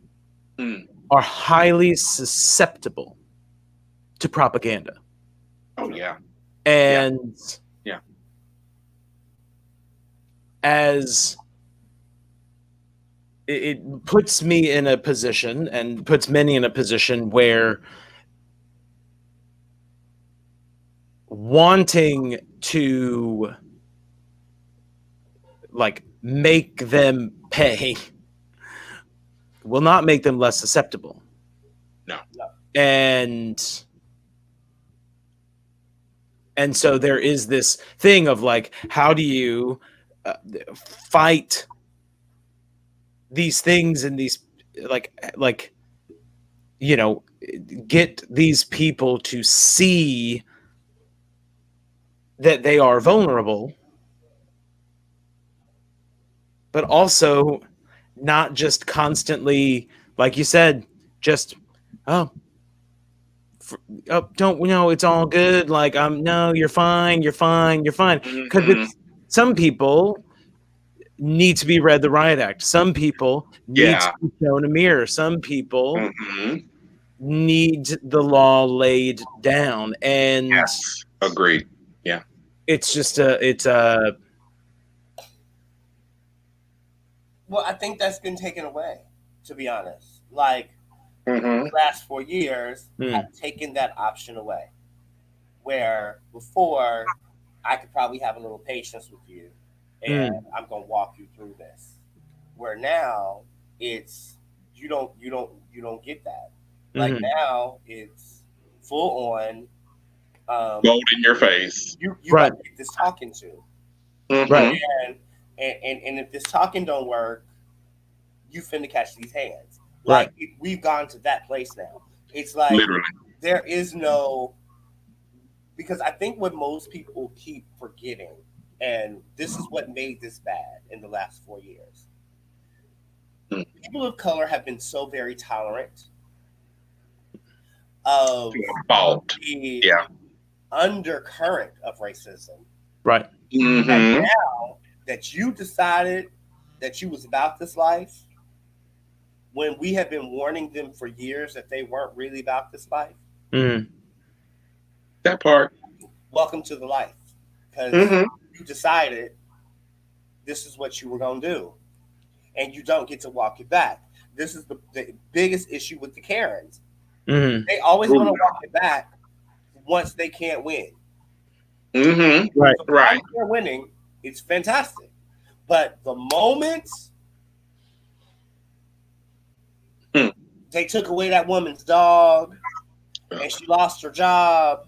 Mm. are highly susceptible to propaganda. Oh yeah. And Yeah. as it puts me in a position and puts many in a position where wanting to like make them pay will not make them less susceptible. No. And so there is this thing of like, how do you fight these things and these like you know, get these people to see that they are vulnerable, but also not just constantly, like you said, just oh, don't it's all good. Like no, you're fine, you're fine, you're fine. Because it's some people need to be read the riot act. Some people need to be shown a mirror. Some people need the law laid down, and yes, agreed. Yeah, it's just a Well, I think that's been taken away, to be honest. Like, the last 4 years have taken that option away. Where before, I could probably have a little patience with you, and I'm gonna walk you through this. Where now it's you don't get that. Like now it's full on. gold in your face. You Right. got to get this talking to, right. and if this talking don't work, you finna catch these hands. Right. Like we've gone to that place now. It's like Literally. there is no, because I think what most people keep forgetting, and this is what made this bad in the last 4 years. People of color have been so very tolerant of fault. the undercurrent of racism. Right. And now that you decided that you was about this life, when we have been warning them for years that they weren't really about this life. That part. Welcome to the life. Because you decided this is what you were going to do. And you don't get to walk it back. This is the biggest issue with the Karens. They always want to walk it back once they can't win. Right. So right. They're winning, it's fantastic. But the moment they took away that woman's dog and she lost her job,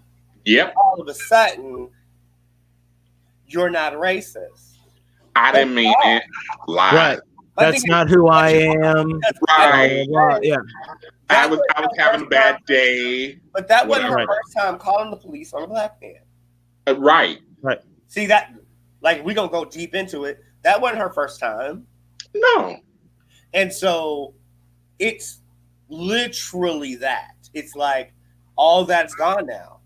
all of a sudden, you're not a racist. I didn't mean it. Lie. Right. That's not who I am. Right. Yeah. I was having a bad day. But that wasn't her first time calling the police on a black man. Right. Right. See that? Like, we're going to go deep into it. That wasn't her first time. No. And so it's literally that. It's like all that's gone now.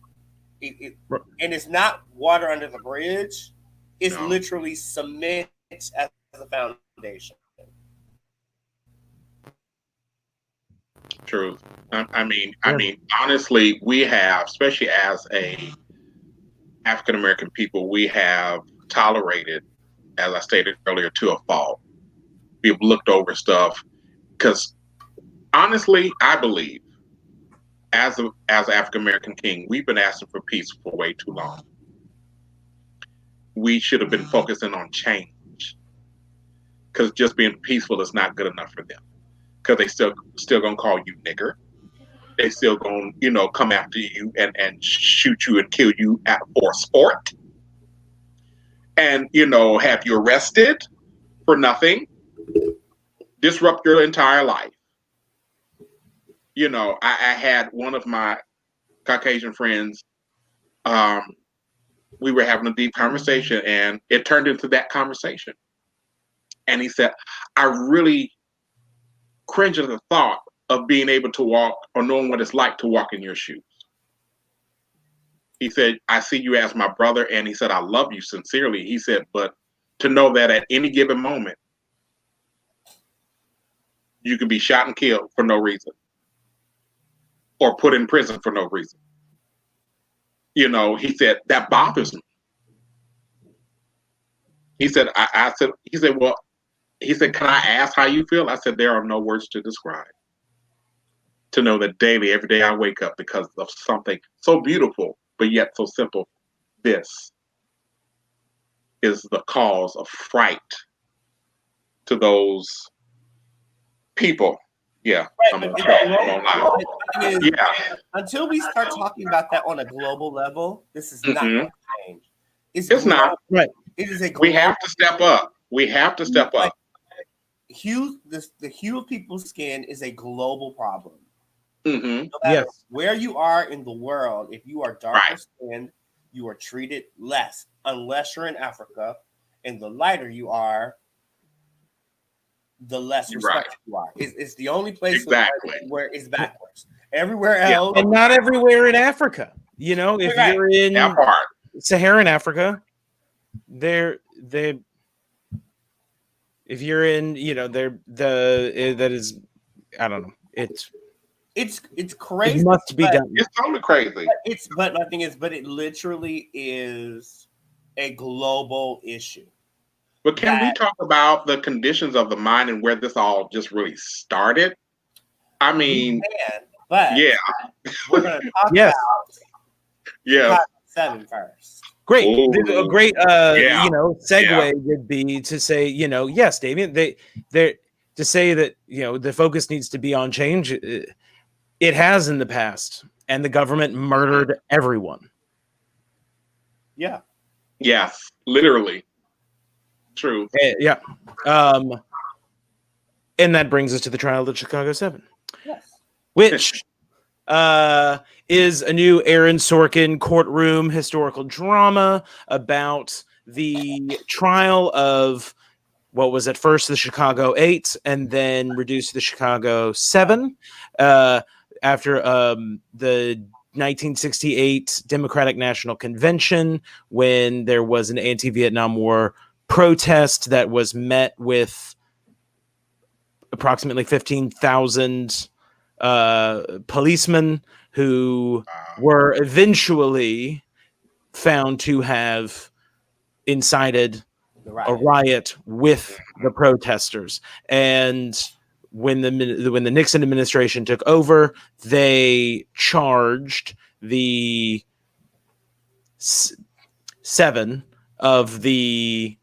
And it's not water under the bridge. It's literally cement as a foundation. True. I mean, honestly, we have, especially as a African American people, we have tolerated, as I stated earlier, to a fault. We've looked over stuff because, honestly, I believe, as an African American king, we've been asking for peace for way too long. We should have been focusing on change, because just being peaceful is not good enough for them. Because they still gonna call you nigger. They still gonna come after you and shoot you and kill you for sport, and have you arrested for nothing, disrupt your entire life. I had one of my Caucasian friends we were having a deep conversation, and it turned into that conversation. And he said, I really cringe at the thought of being able to walk or knowing what it's like to walk in your shoes. He said, I see you as my brother, and he said, I love you sincerely. He said, but to know that at any given moment, you can be shot and killed for no reason, or put in prison for no reason. You know, he said, that bothers me. He said, well, he said, can I ask how you feel? I said, there are no words to describe. To know that daily, every day I wake up because of something so beautiful, but yet so simple. This is the cause of fright to those people. Yeah, Right, I'm but gonna lie. Yeah. until we start talking about that on a global level, this is not going to change. It's not. Right. It is a global, We have to step up. We have to step up. The hue of people's skin is a global problem. Mm-hmm. No matter Yes. where you are in the world, if you are darker Right. skinned, you are treated less, unless you're in Africa. And the lighter you are, the less respect Right. you are. It's the only place Exactly. where it's backwards. Everywhere Yeah. else, And not everywhere in Africa. You know, if Right. you're in That part. Saharan Africa, if you're in, you know, that is, I don't know. it's It crazy. must be but done. It's totally crazy. but my thing is, but it literally is a global issue. But can we talk about the conditions of the mind and where this all just really started? I mean, But yeah, we're going to talk Yes. about yeah. Chicago 7 first. Great. Ooh. A great Yeah. you know, segue would be to say, you know, yes, Damien, they to say that, you know, the focus needs to be on change. It has in the past, and the government murdered everyone. Yeah. Yes, literally. True. Yeah. And that brings us to the trial of the Chicago 7. Yes. Which is a new Aaron Sorkin courtroom historical drama about the trial of what was at first the Chicago 8 and then reduced to the Chicago 7 after the 1968 Democratic National Convention, when there was an anti-Vietnam War protest that was met with approximately 15,000 policemen who were eventually found to have incited a riot with the protesters. And when the Nixon administration took over, they charged the 7 of the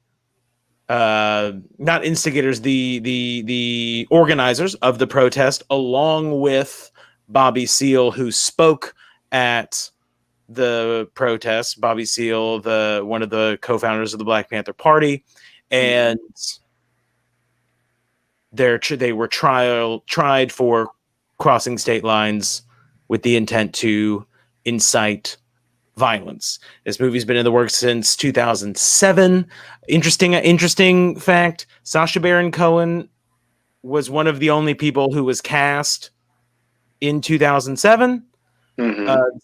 not instigators, the organizers of the protest, along with Bobby Seale, who spoke at the protest. Bobby Seale, one of the co-founders of the Black Panther Party, and they were tried for crossing state lines with the intent to incite violence. This movie's been in the works since 2007. Interesting fact: Sacha Baron Cohen was one of the only people who was cast in 2007.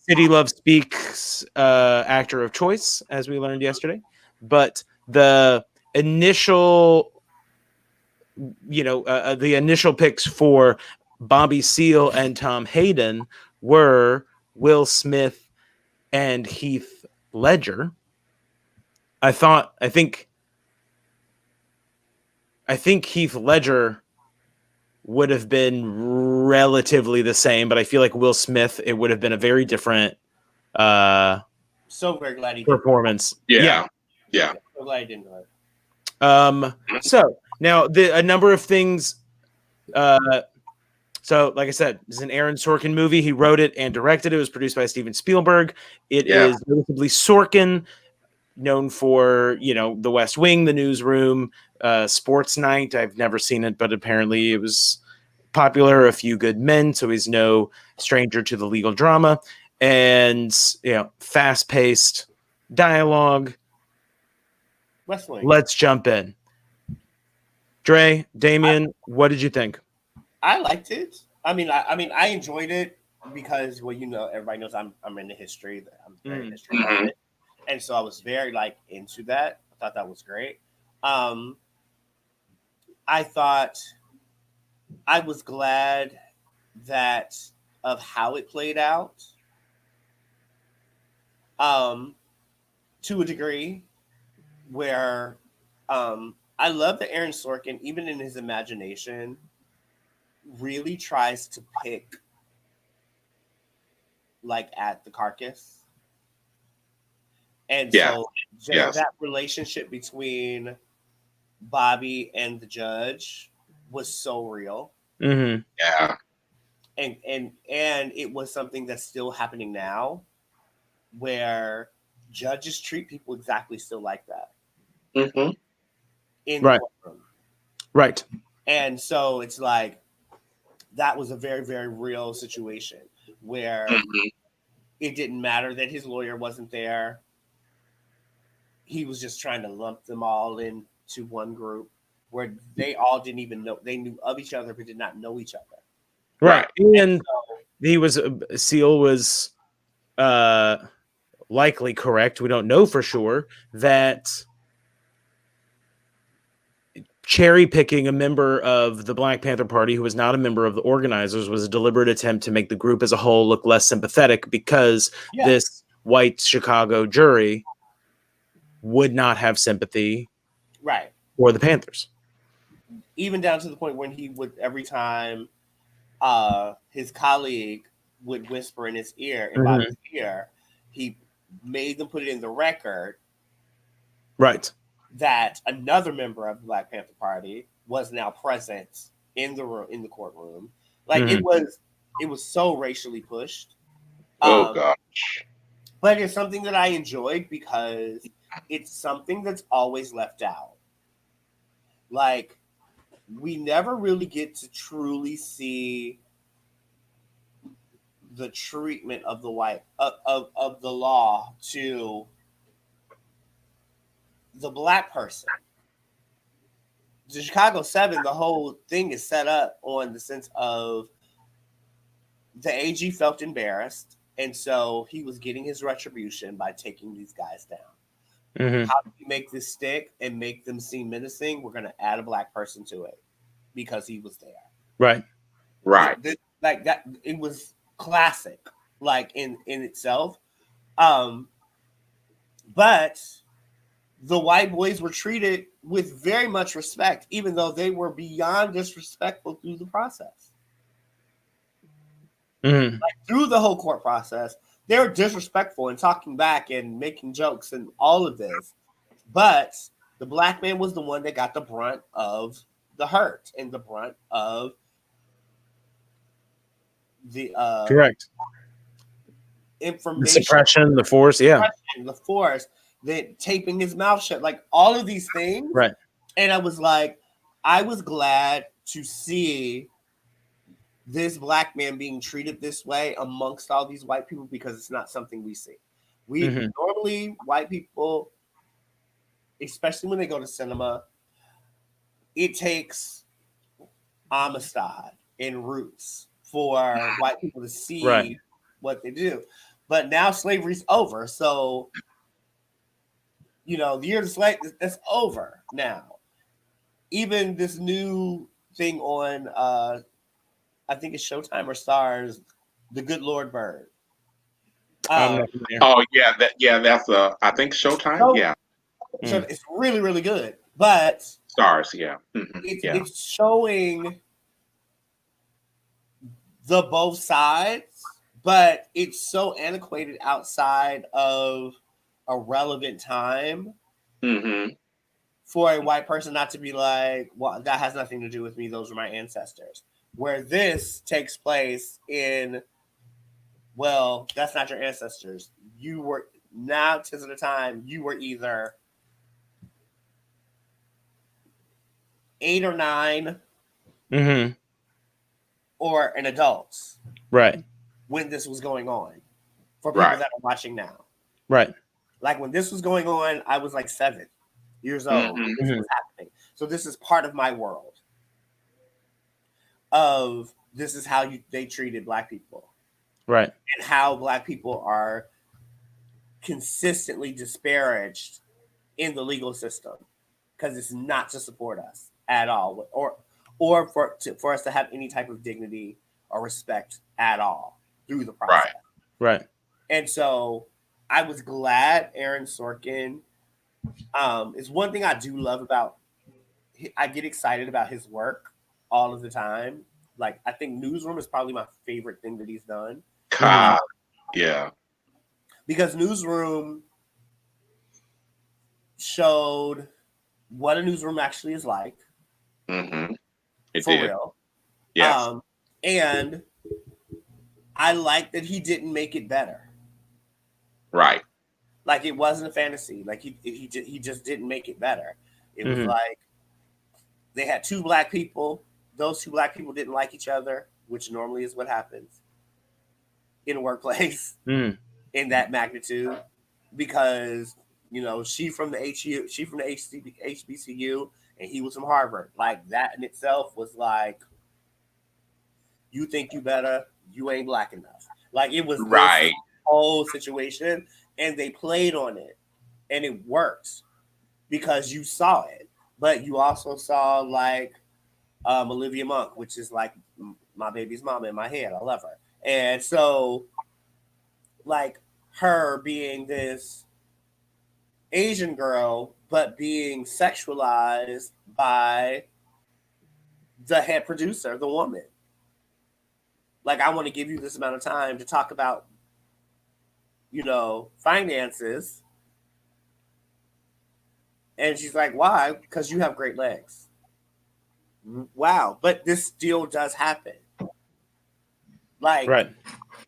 City Love Speaks actor of choice, as we learned yesterday. But the initial, the initial picks for Bobby Seale and Tom Hayden were Will Smith and Heath Ledger. I think Heath Ledger would have been relatively the same, but I feel like Will Smith, it would have been a very different So very glad he did. performance. Yeah. So glad he didn't do it. So now a number of things. So like I said, it's an Aaron Sorkin movie. He wrote it and directed it. It was produced by Steven Spielberg. It is notably Sorkin, known for, The West Wing, The Newsroom, Sports Night. I've never seen it, but apparently it was popular. A Few Good Men, so he's no stranger to the legal drama. And, fast-paced dialogue. West Wing. Let's jump in. Dre, Damien, what did you think? I liked it. I mean, I enjoyed it because, well, you know, everybody knows I'm into history. I'm very history buff, and so I was very like into that. I thought that was great. I thought I was glad that of how it played out. To a degree, where I love that Aaron Sorkin, even in his imagination, really tries to pick like at the carcass. And so that relationship between Bobby and the judge was so real. Mm-hmm. Yeah. And it was something that's still happening now, where judges treat people exactly still like that. Mm-hmm. In Right. the courtroom. Right. And so it's like that was a very, very real situation where it didn't matter that his lawyer wasn't there. He was just trying to lump them all into one group where they all didn't even know. They knew of each other but did not know each other. Right. And so, he was Seal was likely correct. We don't know for sure that cherry picking a member of the Black Panther Party who was not a member of the organizers was a deliberate attempt to make the group as a whole look less sympathetic because this white Chicago jury would not have sympathy for the Panthers. Even down to the point when he would, every time his colleague would whisper in his ear, in Bobby's ear, he made them put it in the record. Right. That another member of the Black Panther Party was now present in the room, in the courtroom. Like it was so racially pushed. Oh gosh. But it's something that I enjoyed because it's something that's always left out. Like we never really get to truly see the treatment of the white of the law to the Black person. The Chicago 7, the whole thing is set up on the sense of the AG felt embarrassed, and so he was getting his retribution by taking these guys down. How do we make this stick and make them seem menacing? We're going to add a Black person to it because he was there. Right. Like that, it was classic, like in itself. But the white boys were treated with very much respect, even though they were beyond disrespectful through the process. Like through the whole court process, they were disrespectful and talking back and making jokes and all of this. But the Black man was the one that got the brunt of the hurt and the brunt of the correct information, the suppression, the force, the force, the taping his mouth shut, like all of these things. Right. And I was like, I was glad to see this Black man being treated this way amongst all these white people because it's not something we see. We normally, white people, especially when they go to cinema, it takes Amistad and Roots for white people to see what they do. But now slavery's over. So, you know, the year of the slave, that's over now. Even this new thing on, I think it's Showtime or Stars, The Good Lord Bird. That's I think Showtime. So it's really, really good. But Stars, it's showing the both sides, but it's so antiquated outside of a relevant time for a white person not to be like, well, that has nothing to do with me. Those are my ancestors. Where this takes place in, well, that's not your ancestors. You were, now to the time, you were either 8 or 9 or an adult. Right. When this was going on for people that are watching now. Right. Like when this was going on, I was like 7 years old. Mhm. This was happening. So this is part of my world. Of this is how they treated Black people, Right. and how Black people are consistently disparaged in the legal system because it's not to support us at all, or for us to have any type of dignity or respect at all through the process. Right. And so I was glad Aaron Sorkin is one thing I do love about. I get excited about his work all of the time. Like I think Newsroom is probably my favorite thing that he's done. God, yeah. Because Newsroom showed what a newsroom actually is like. Mm-hmm. It for did. real. Yes. And I like that he didn't make it better. Right. Like it wasn't a fantasy. Like he just didn't make it better. It was like they had 2 Black people. Those 2 Black people didn't like each other, which normally is what happens in a workplace in that magnitude, because she from the HBCU, and he was from Harvard. Like that in itself was like, you think you better, you ain't Black enough. Like it was Right. this whole situation, and they played on it, and it worked because you saw it, but you also saw like Olivia Munn, which is like my baby's mama in my head. I love her, and so like her being this Asian girl, but being sexualized by the head producer, the woman. Like, I want to give you this amount of time to talk about, finances. And she's like, why? Because you have great legs. Wow. But this still does happen. Like, Right.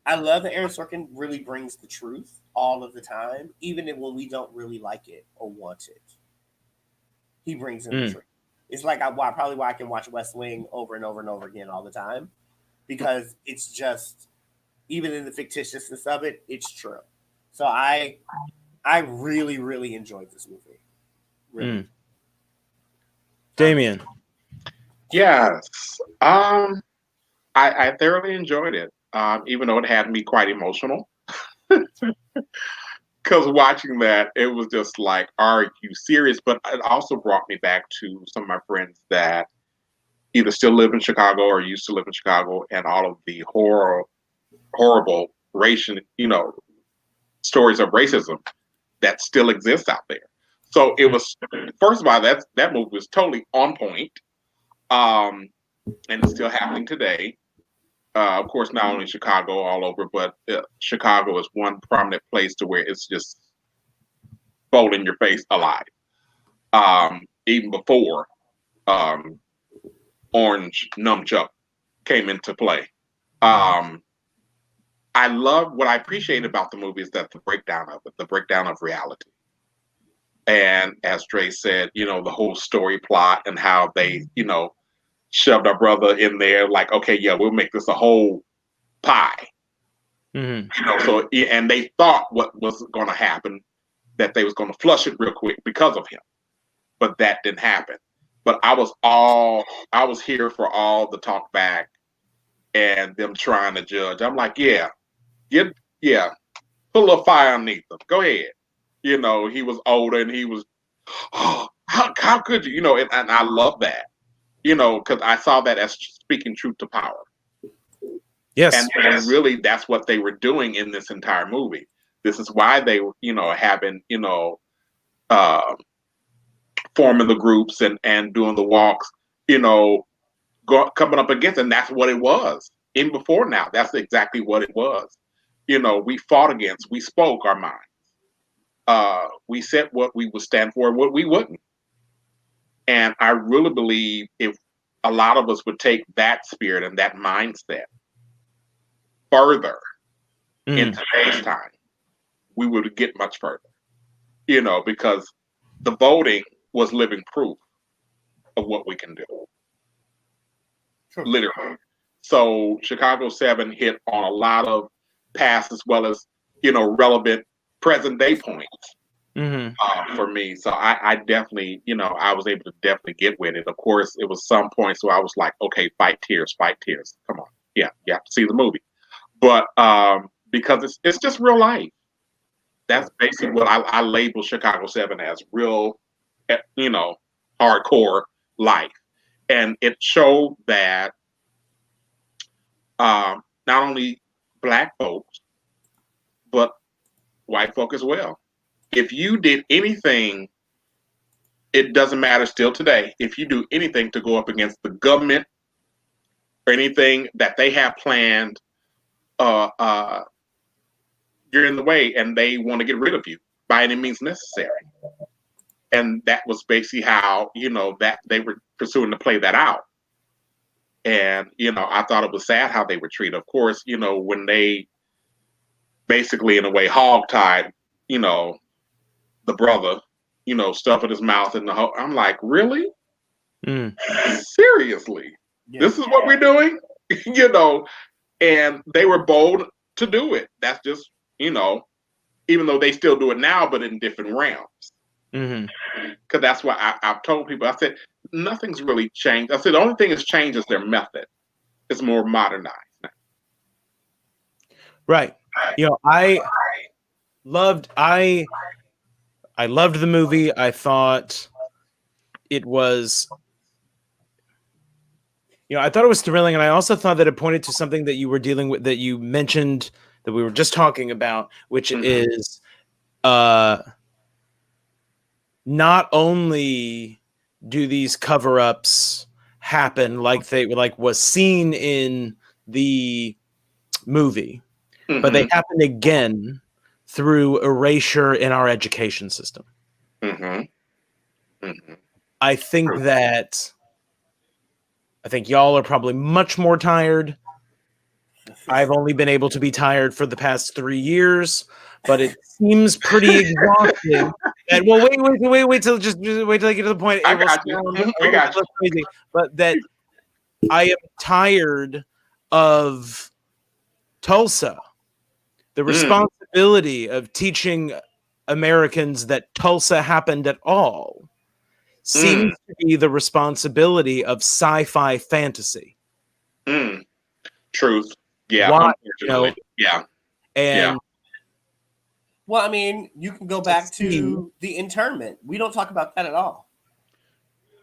I love that Aaron Sorkin really brings the truth all of the time, even when we don't really like it or want it. He brings in the truth. It's like probably why I can watch West Wing over and over and over again all the time, because it's just, even in the fictitiousness of it, it's true. So I really, really enjoyed this movie. Really. Damien. Yes. I thoroughly enjoyed it. Even though it had me quite emotional. Because watching that, it was just like, are you serious? But it also brought me back to some of my friends that either still live in Chicago or used to live in Chicago, and all of the horrible racial, stories of racism that still exist out there. So it was, first of all, that movie was totally on point, and it's still happening today. Of course, not only Chicago, all over, but Chicago is one prominent place to where it's just fold in your face alive. Even before Orange Nunchuck came into play. I love, what I appreciate about the movie is that the breakdown of it, the breakdown of reality. And as Dre said, the whole story plot and how they, shoved our brother in there, like, okay, yeah, we'll make this a whole pie. So, and they thought what was going to happen, that they was going to flush it real quick because of him, but that didn't happen. But I was here for all the talk back and them trying to judge. I'm like, yeah, put a little fire underneath him. Go ahead. He was older and he was, oh, how could you? And I love that, because I saw that as speaking truth to power. Yes. And really, that's what they were doing in this entire movie. This is why they were, having, forming the groups and doing the walks, coming up against, and that's what it was. Even before now, that's exactly what it was. We fought against, we spoke our minds. We said what we would stand for and what we wouldn't. And I really believe if a lot of us would take that spirit and that mindset further in today's time, we would get much further. Because the voting was living proof of what we can do. Sure. Literally. So Chicago 7 hit on a lot of past as well as, relevant present day points for me. So I definitely, I was able to definitely get with it. Of course, it was some points where I was like, okay, fight tears. Come on. Yeah, you have to see the movie. But because it's just real life. That's basically what I label Chicago 7 as, real, hardcore life. And it showed that not only black folks, but white folk as well. If you did anything, it doesn't matter still today. If you do anything to go up against the government or anything that they have planned, uh, uh, you're in the way, and they want to get rid of you by any means necessary. And that was basically how that they were pursuing to play that out. And I thought it was sad how they were treated. Of course, when they basically in a way hogtied, the brother, stuffing his mouth in the hole. I'm like, really? Seriously? Yeah. This is what we're doing? And they were bold to do it. That's just, even though they still do it now, but in different realms. Because that's why I've told people, I said, nothing's really changed. I said, the only thing that's changed is their method. It's more modernized now. Right. I loved the movie. I thought it was, I thought it was thrilling, and I also thought that it pointed to something that you were dealing with, that you mentioned, that we were just talking about, which is not only do these cover-ups happen like was seen in the movie, but they happen again through erasure in our education system. I think y'all are probably much more tired. I've only been able to be tired for the past 3 years, but it seems pretty exhausting. And wait till wait till I get to the point. I got you. Crazy, but that I am tired of Tulsa. The responsibility of teaching Americans that Tulsa happened at all seems to be the responsibility of sci-fi fantasy. Truth. Yeah. Why, yeah. And well, I mean, you can go back to the internment. We don't talk about that at all.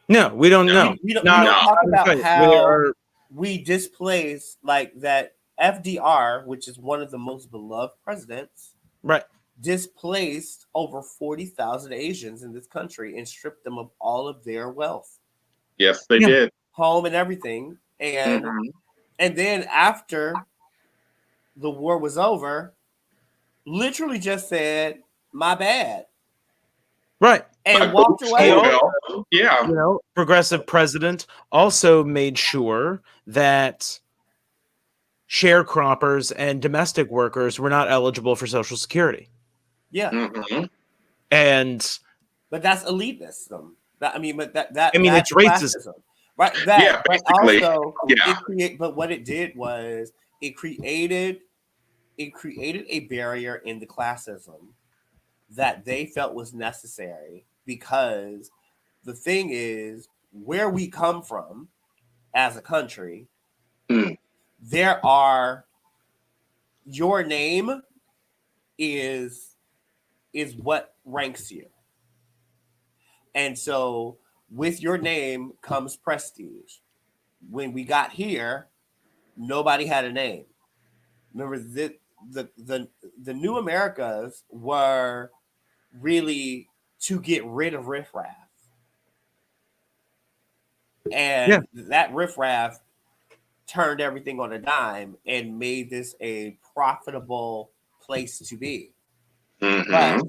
No, we don't know. We don't talk about how we displaced, like, that FDR, which is one of the most beloved presidents, right, displaced over 40,000 Asians in this country and stripped them of all of their wealth. Yes, they did. Home and everything. And then after the war was over, literally just said, my bad. Right. And walked away. Yeah. Progressive president also made sure that sharecroppers and domestic workers were not eligible for Social Security. Yeah. But that's elitism. It's racism. Right. Basically. But also but what it did was it created a barrier in the classism that they felt was necessary, because the thing is, where we come from as a country, there are, your name is what ranks you. And so with your name comes prestige. When we got here, nobody had a name. Remember, the new Americas were really to get rid of riffraff. And that riffraff turned everything on a dime and made this a profitable place to be. Right?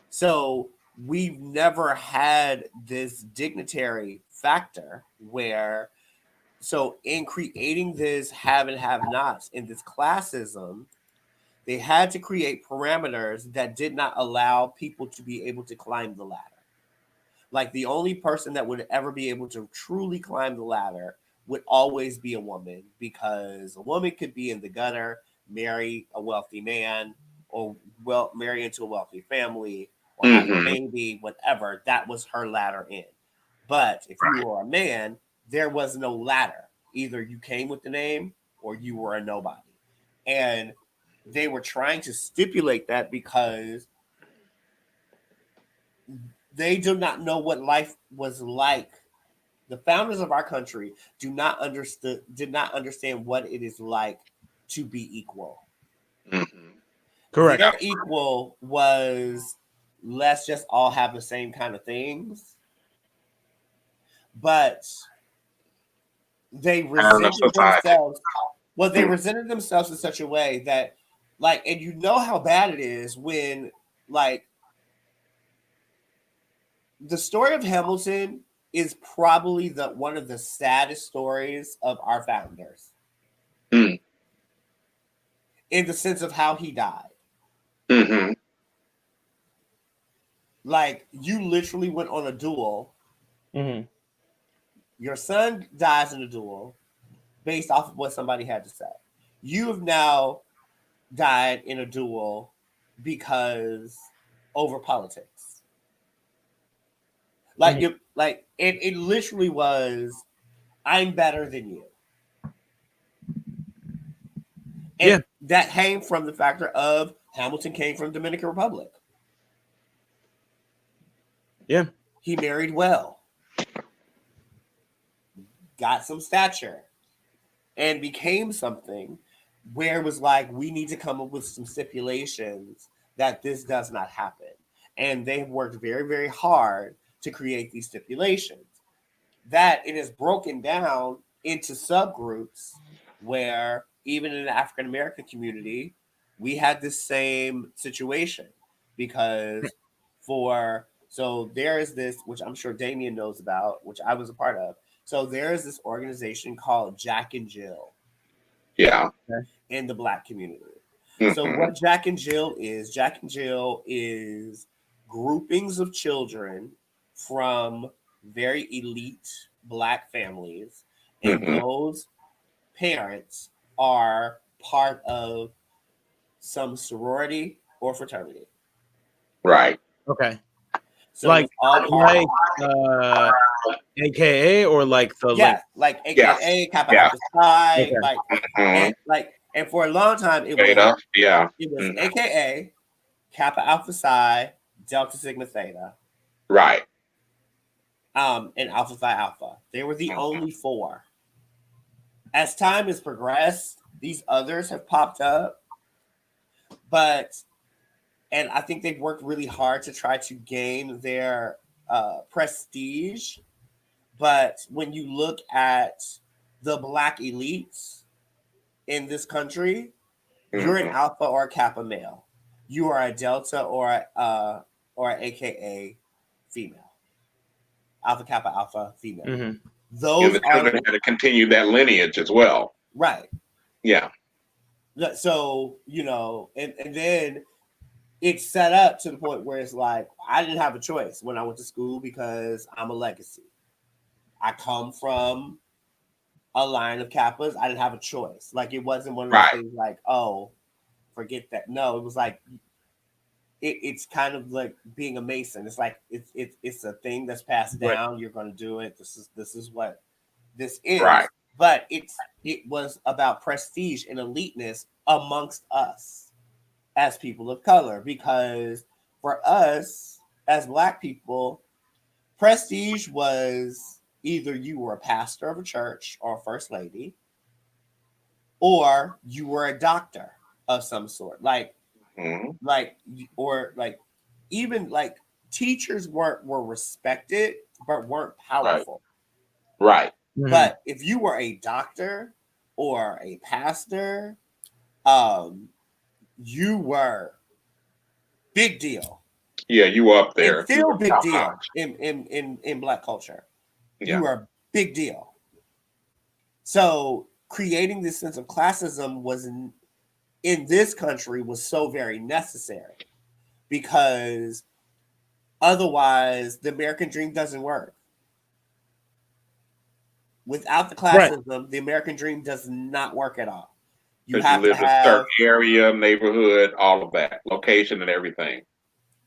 So we've never had this dignitary factor where, so in creating this have and have nots in this classism, they had to create parameters that did not allow people to be able to climb the ladder. Like, the only person that would ever be able to truly climb the ladder would always be a woman, because a woman could be in the gutter, marry a wealthy man, or marry into a wealthy family, or have a baby, whatever. That was her ladder in. But if you were a man, there was no ladder. Either you came with the name or you were a nobody. And they were trying to stipulate that because they do not know what life was like. The founders of our country did not understand what it is like to be equal. Correct. Their equal was, let's just all have the same kind of things. But they resented themselves. Well, they resented themselves in such a way that, like, and you know how bad it is when, like, the story of Hamilton is probably one of the saddest stories of our founders. In the sense of how he died. Like, you literally went on a duel. Your son dies in a duel based off of what somebody had to say. You have now died in a duel because over politics. Like, it literally was, I'm better than you. And that came from the factor of Hamilton came from Dominican Republic. Yeah. He married well. Got some stature. And became something where it was like, we need to come up with some stipulations that this does not happen. And they've worked very, very hard to create these stipulations. That it is broken down into subgroups where even in the African American community, we had this same situation because so there is this, which I'm sure Damien knows about, which I was a part of. So there is this organization called Jack and Jill. Yeah. In the Black community. So what Jack and Jill is groupings of children from very elite Black families, and those parents are part of some sorority or fraternity. Right. Okay. So like AKA or like the like AKA Kappa Alpha Psi, and for a long time it was AKA Kappa Alpha Psi, Delta Sigma Theta, right, and Alpha Phi Alpha. They were the only four. As time has progressed, these others have popped up, and I think they've worked really hard to try to gain their prestige. But when you look at the Black elites in this country, you're an Alpha or a Kappa male. You are a Delta or AKA female. Alpha, Kappa, Alpha, female. Those are had to continue that lineage as well. Right. Yeah. So, and then it's set up to the point where it's like, I didn't have a choice when I went to school because I'm a legacy. I come from a line of Kappas. I didn't have a choice. Like, it wasn't one of those things like, oh, forget that. No, it was like, it's kind of like being a Mason. It's like, it's a thing that's passed down. You're going to do it. This is what this is. Right. But it was about prestige and eliteness amongst us as people of color, because for us as Black people, prestige was either you were a pastor of a church or a first lady, or you were a doctor of some sort. Even teachers were respected, but weren't powerful. Right. But if you were a doctor or a pastor, you were big deal. Yeah, you were up there. It's still big deal in Black culture. Yeah. You are a big deal. So creating this sense of classism was in this country was so very necessary, because otherwise the American dream doesn't work. Without the classism, the American dream does not work at all. You have live to have in a certain area, neighborhood, all of that, location and everything.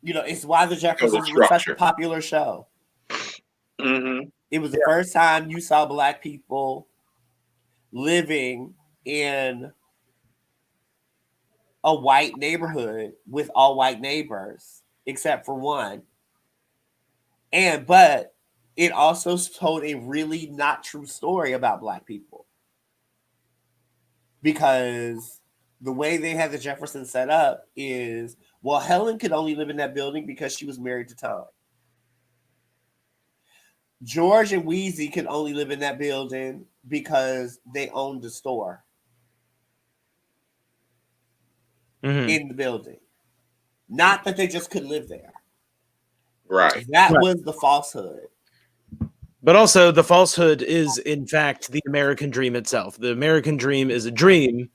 it's why the Jeffersons were such a popular show. Mm-hmm. It was the first time you saw Black people living in a white neighborhood with all white neighbors, except for one. But it also told a really not true story about Black people. Because the way they had the Jeffersons set up is, well, Helen could only live in that building because she was married to Tom. George and Wheezy could only live in that building because they owned the store in the building. Not that they just could live there. Right. That was the falsehood. But also, the falsehood is, in fact, the American dream itself. The American dream is a dream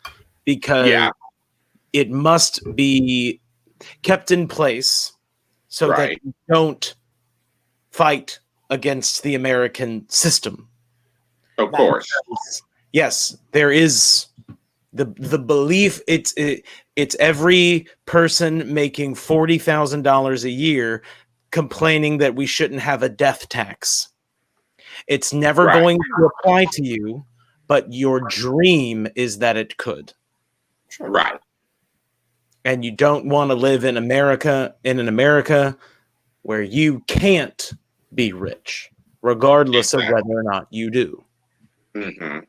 because it must be kept in place so that you don't fight against the American system. Of course. Yes, there is the belief. It's every person making $40,000 a year complaining that we shouldn't have a death tax. It's never going to apply to you, but your dream is that it could. Right. And you don't want to live in America, in an America where you can't be rich, regardless of whether or not you do. Mm-hmm.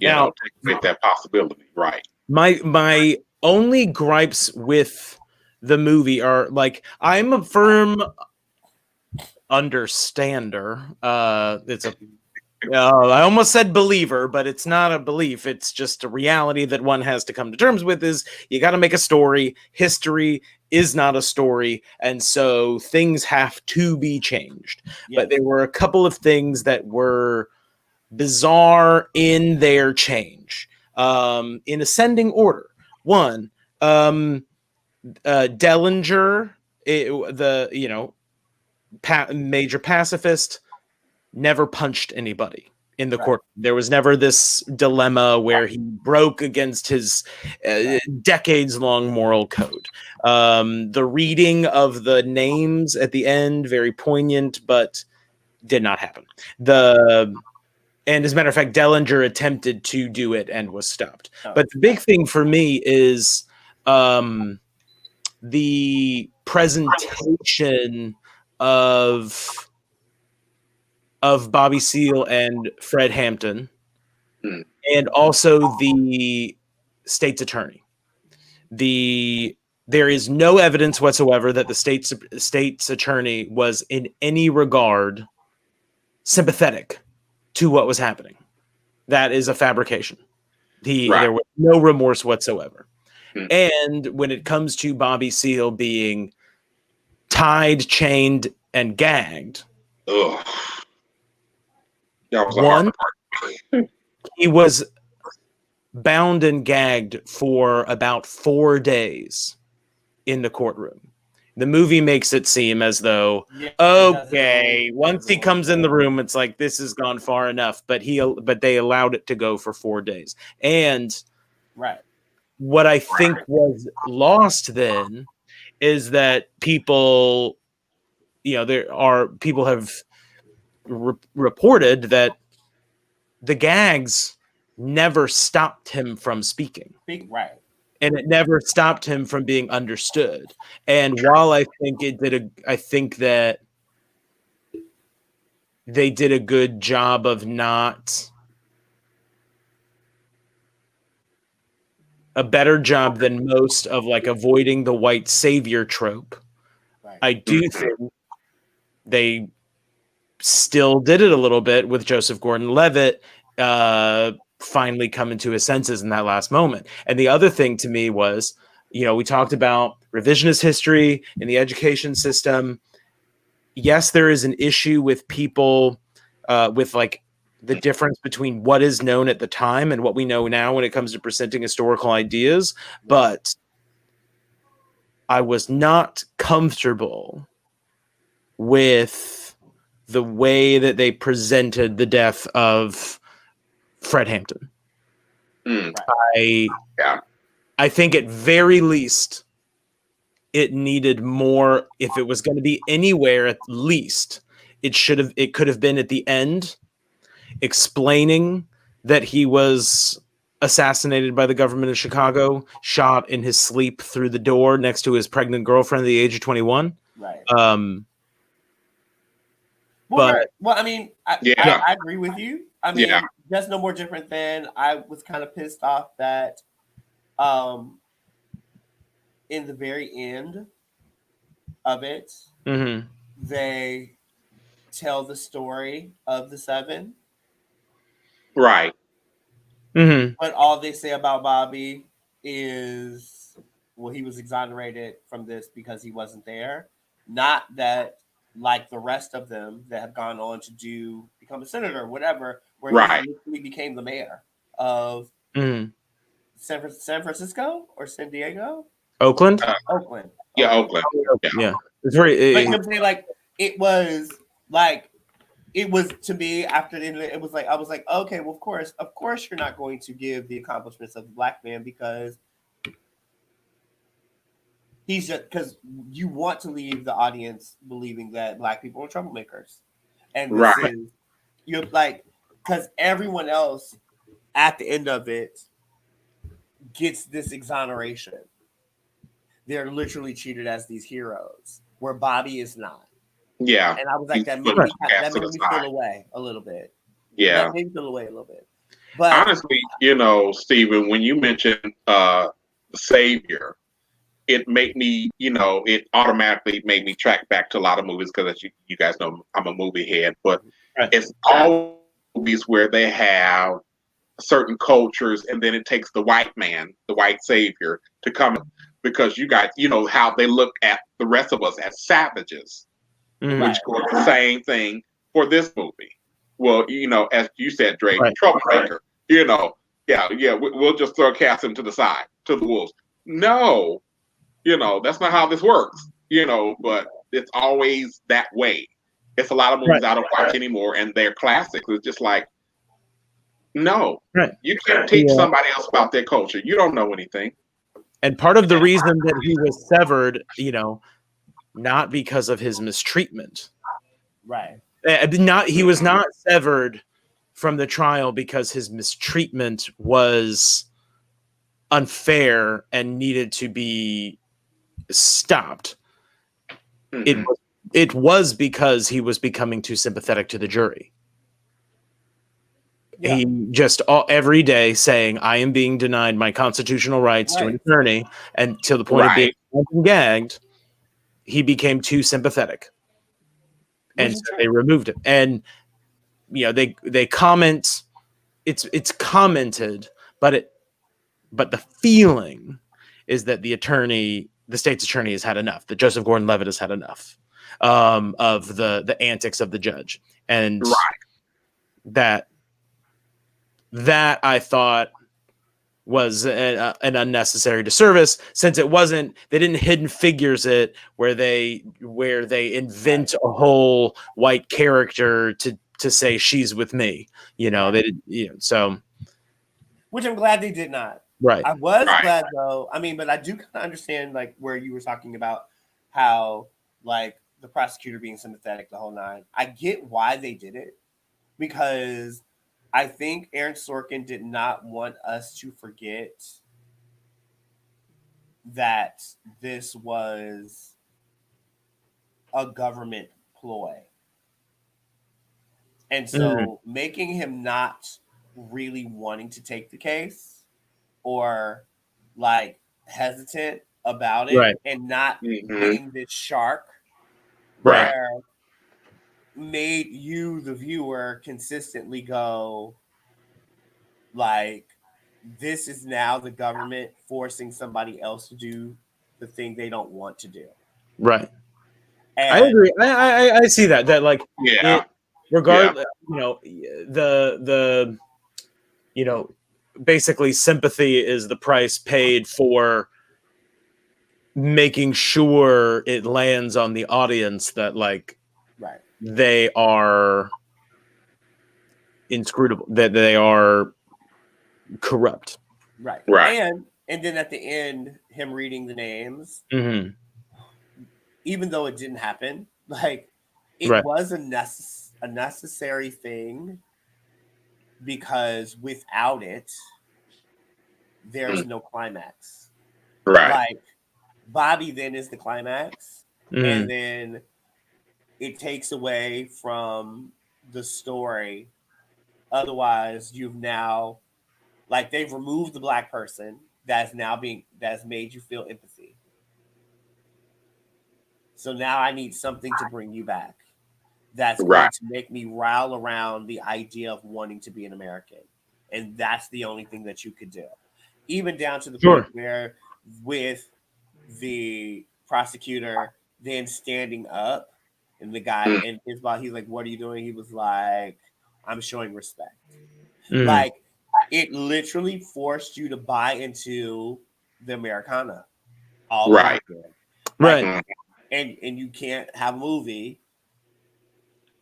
Now, take that possibility, right? My only gripes with the movie are, like, I'm a firm understander. I almost said believer, but it's not a belief. It's just a reality that one has to come to terms with. Is you got to make a story. History is not a story, and so things have to be changed. Yes. But there were a couple of things that were bizarre in their change, in ascending order. One, Dellinger, major pacifist, never punched anybody in the court. There was never this dilemma where he broke against his decades-long moral code. The reading of the names at the end, very poignant, but did not happen. And as a matter of fact, Dellinger attempted to do it and was stopped. But the big thing for me is the presentation of Bobby Seale and Fred Hampton, and also the state's attorney. There is no evidence whatsoever that the state's attorney was in any regard sympathetic to what was happening. That is a fabrication. There was no remorse whatsoever. And when it comes to Bobby Seale being tied, chained, and gagged, one, he was bound and gagged for about 4 days in the courtroom. The movie makes it seem as though, once he comes in the room, it's like, this has gone far enough. But they allowed it to go for 4 days. And what I think was lost then is that people, people have reported that the gags never stopped him from speaking. And it never stopped him from being understood. And while I think I think that they did a good job of a better job than most of, like, avoiding the white savior trope. I do think they still did it a little bit with Joseph Gordon-Levitt finally coming to his senses in that last moment. And the other thing to me was, we talked about revisionist history in the education system. Yes, there is an issue with people with, like, the difference between what is known at the time and what we know now when it comes to presenting historical ideas. But I was not comfortable with the way that they presented the death of Fred Hampton. I think at very least it needed more. If it was going to be anywhere, at least it could have been at the end, explaining that he was assassinated by the government of Chicago, shot in his sleep through the door next to his pregnant girlfriend at the age of 21. Right. But I mean, Yeah. I agree with you. I mean, Yeah. that's no more different than I was kind of pissed off that in the very end of it, mhm. they tell the story of the 7, Right. Mhm. but all they say about Bobby is, well, he was exonerated from this because he wasn't there. Not that, like the rest of them that have gone on to become a senator or whatever, where Right. he literally became the mayor of Mhm. San Francisco or San Diego? Oakland? Oakland. Yeah, Oakland. Yeah. Yeah. It's very But you know what I'm saying? Like, it was to me after the end, it was like, I was like, okay, well, of course you're not going to give the accomplishments of the black man because he's just, because you want to leave the audience believing that black people are troublemakers. And this Right. is, you're like, because everyone else at the end of it gets this exoneration. They're literally treated as these heroes, where Bobby is not. Yeah. And I was like, He's that put made me, cast to the feel side. away a little bit. Yeah. That made me feel away a little bit. But Honestly, Stephen, when you mentioned Savior, it made me, it automatically made me track back to a lot of movies because you guys know I'm a movie head, but Right. it's all movies where they have certain cultures and then it takes the white man, the white savior, to come because you guys, how they look at the rest of us as savages, Mhm. which goes the same thing for this movie. Well, as you said, Drake, Right. troublemaker, we'll just throw Cassian to the side, to the wolves. No, that's not how this works, but it's always that way. It's a lot of movies I don't watch anymore, and they're classics. It's just like, no, Right. you can't teach somebody else about their culture. You don't know anything. And part of the reason that he was severed, not because of his mistreatment. right. He was not severed from the trial because his mistreatment was unfair and needed to be stopped. Mhm. It was because he was becoming too sympathetic to the jury. Yeah. He just every day saying, "I am being denied my constitutional rights to an attorney," and to the point of being gagged, he became too sympathetic, and so they removed him. And they comment. It's commented, but the feeling is that the state's attorney has had enough. That Joseph Gordon-Levitt has had enough of the antics of the judge, and that I thought was an unnecessary disservice, since it wasn't, they didn't Hidden Figures it where they invent a whole white character to say she's with me. They did, so. Which I'm glad they did not. Right. I was glad though. I mean, but I do kind of understand like where you were talking about how like the prosecutor being sympathetic the whole nine. I get why they did it, because I think Aaron Sorkin did not want us to forget that this was a government ploy. And so making him not really wanting to take the case or like hesitant about it and not being this shark where made you, the viewer, consistently go like, this is now the government forcing somebody else to do the thing they don't want to do. Right. And I agree. I see that like regardless, the basically sympathy is the price paid for making sure it lands on the audience that like they are inscrutable, that they are corrupt. Right. And then at the end, him reading the names, even though it didn't happen, like it Right. was a necessary thing, because without it, there's no climax. Right. Like Bobby then is the climax, Mm. and then it takes away from the story. Otherwise, you've now, like, they've removed the black person that's made you feel empathy. So now I need something to bring you back. That's going Right. to make me rile around the idea of wanting to be an American. And that's the only thing that you could do. Even down to the Sure. point where, with the prosecutor then standing up, and the guy and his boss, he's like, "What are you doing?" He was like, "I'm showing respect." Mm. Like, it literally forced you to buy into the Americana all Right. over again. Right. Mhm. And you can't have a movie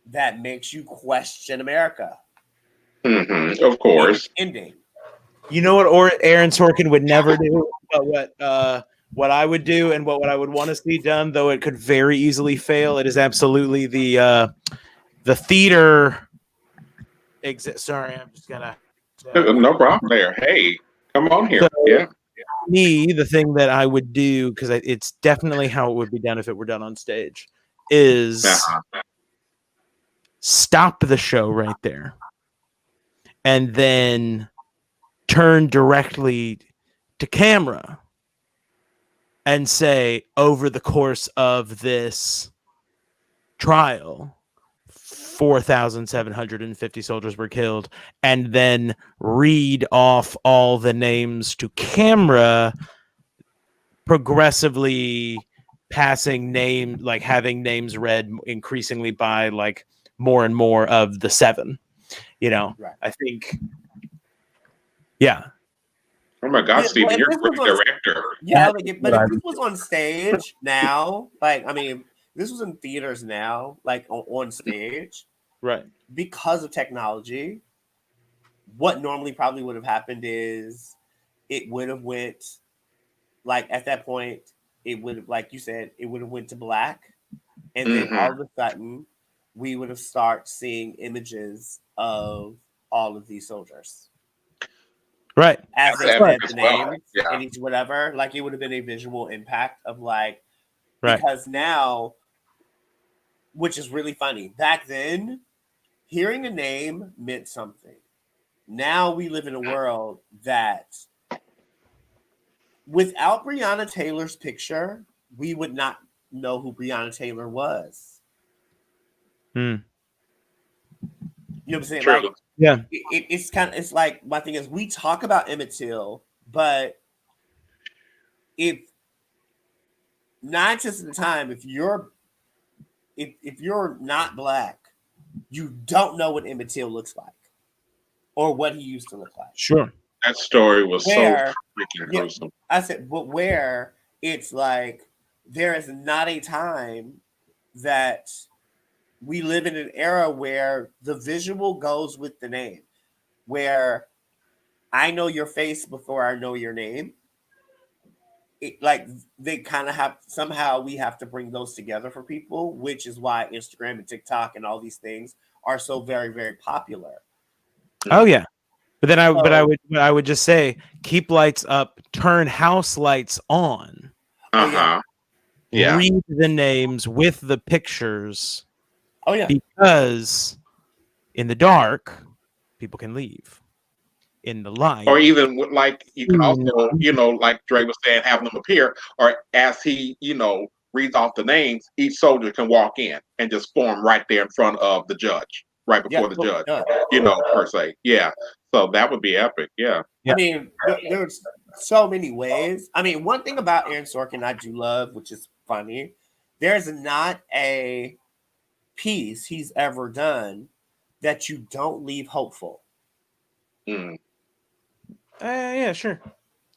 that makes you question America. Mhm. Of course. Ending. You know what Aaron Sorkin would never do, but what I would do and what I would want to see done, though it could very easily fail. It is absolutely the theater exit. Sorry, I'm just gonna. No problem there. Hey, come on here. So, Yeah. me, the thing that I would do, because it's definitely how it would be done if it were done on stage, is Uh-huh. stop the show right there, and then turn directly to camera and say, over the course of this trial, 4,750 soldiers were killed, and then read off all the names to camera, progressively passing name, like having names read increasingly by like more and more of the seven. Right. I think, yeah. Oh my God, Yeah, Steven, but you're a this was great on- director. Yeah, That's but what if I this would was on stage now, like, I mean, this was in theaters now, like on stage, Right. because of technology, what normally probably would have happened is it would have went, like, at that point, it would have, like you said, it would have went to black, and then Mhm. all of a sudden we would have start seeing images of all of these soldiers Right. as they That's said epic the as well. names Yeah. and each whatever. Like, it would have been a visual impact of, like, Right. because now, which is really funny, back then hearing a name meant something. Now we live in a world that, without Breonna Taylor's picture, we would not know who Breonna Taylor was. Hmm. You know what I'm saying? True. Like, Yeah. it's like, my thing is, we talk about Emmett Till, but if 9 tenths of the time, if you're not black, you don't know what Emmett Till looks like or what he used to look like. Sure. That story was Where, so freaking yeah, gruesome. I said, but where it's like, there is not a time that we live in an era where the visual goes with the name, where I know your face before I know your name. Like, they kind of have, somehow we have to bring those together for people, which is why Instagram and TikTok and all these things are so very, very popular. Oh yeah. But then So- I would just say, keep lights up, turn house lights on, Oh, yeah. Uh-huh. Yeah. read the names with the pictures, Oh yeah. because in the dark, people can leave. In the light, Or even like you can also, like Dre was saying, have them appear, or as he, reads off the names, each soldier can walk in and just form right there in front of the judge, right before the judge, per se. Yeah. So that would be epic. Yeah. Yeah. I mean, there's so many ways. I mean, one thing about Aaron Sorkin I do love, which is funny, there's not a piece he's ever done that you don't leave hopeful. Mm. Yeah, sure.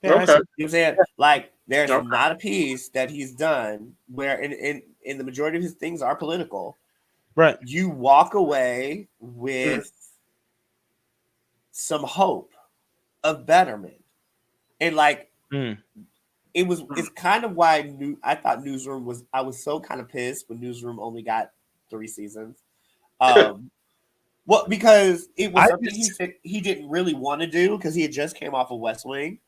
Yeah, Okay. You know what I'm saying? Like, there's Okay. not a piece that he's done where, in the majority of his things are political. Right. You walk away with some hope of betterment. And, like, Mm. it's kind of why I thought Newsroom was. I was so kind of pissed when Newsroom only got 3 seasons. Well, because it was something he said he didn't really want to do because he had just came off of West Wing,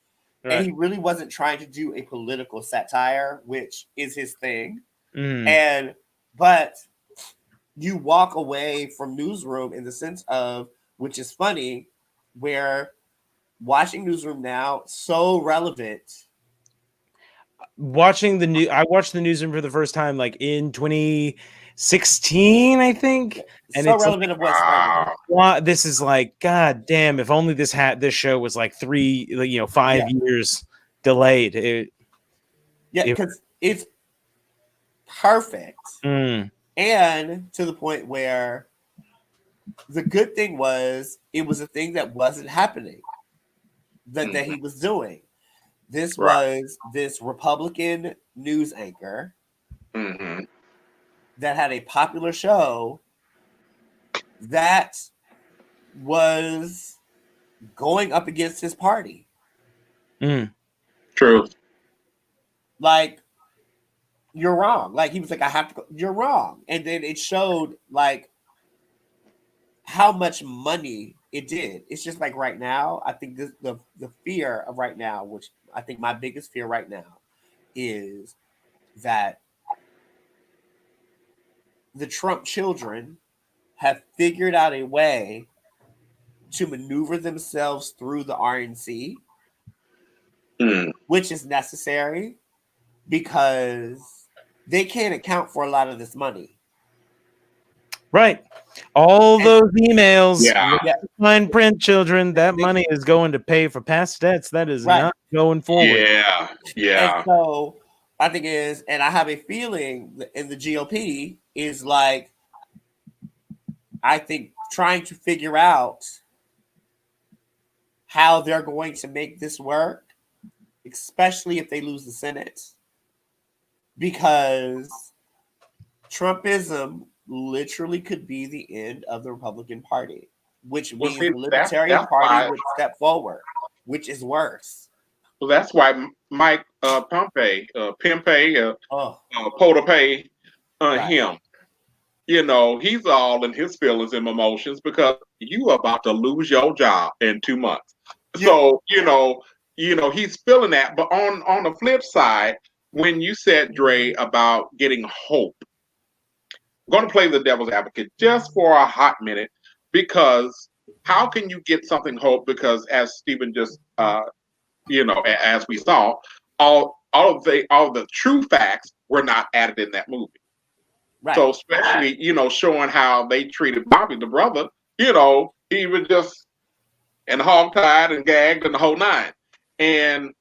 and he really wasn't trying to do a political satire, which is his thing. But you walk away from Newsroom in the sense of, which is funny, where watching Newsroom now so relevant. I watched the Newsroom for the first time like in 2016, I think, and so it's relevant of what's right now. this is like, god damn, if only this show was like 5 years delayed. Because it's perfect, and to the point where the good thing was it was a thing that wasn't happening that he was doing. This was this Republican news anchor that had a popular show that was going up against his party. True. Like, you're wrong. Like, he was like, I have to go. You're wrong. And then it showed like how much money it did. It's just like right now, I think the fear of right now, which I think my biggest fear right now is that the Trump children have figured out a way to maneuver themselves through the RNC, which is necessary because they can't account for a lot of this money. Right. All those emails, fine print, children, that money is going to pay for past debts. That is not going forward. Yeah. And so I think and I have a feeling that in the GOP is like, I think trying to figure out how they're going to make this work, especially if they lose the Senate, because Trumpism literally could be the end of the Republican Party, which means the Libertarian Party would step forward, which is worse. Well, that's why Mike Pompey, Potapay, him, he's all in his feelings and emotions because you are about to lose your job in 2 months. Yeah. So, he's feeling that. But on the flip side, when you said, Dre, about getting hope, I'm going to play the devil's advocate just for a hot minute, because how can you get something hope? Because as Stephen just, as we saw, all the true facts were not added in that movie. Right. So especially, showing how they treated Bobby, the brother, he was just and hogtied and gagged and the whole nine. And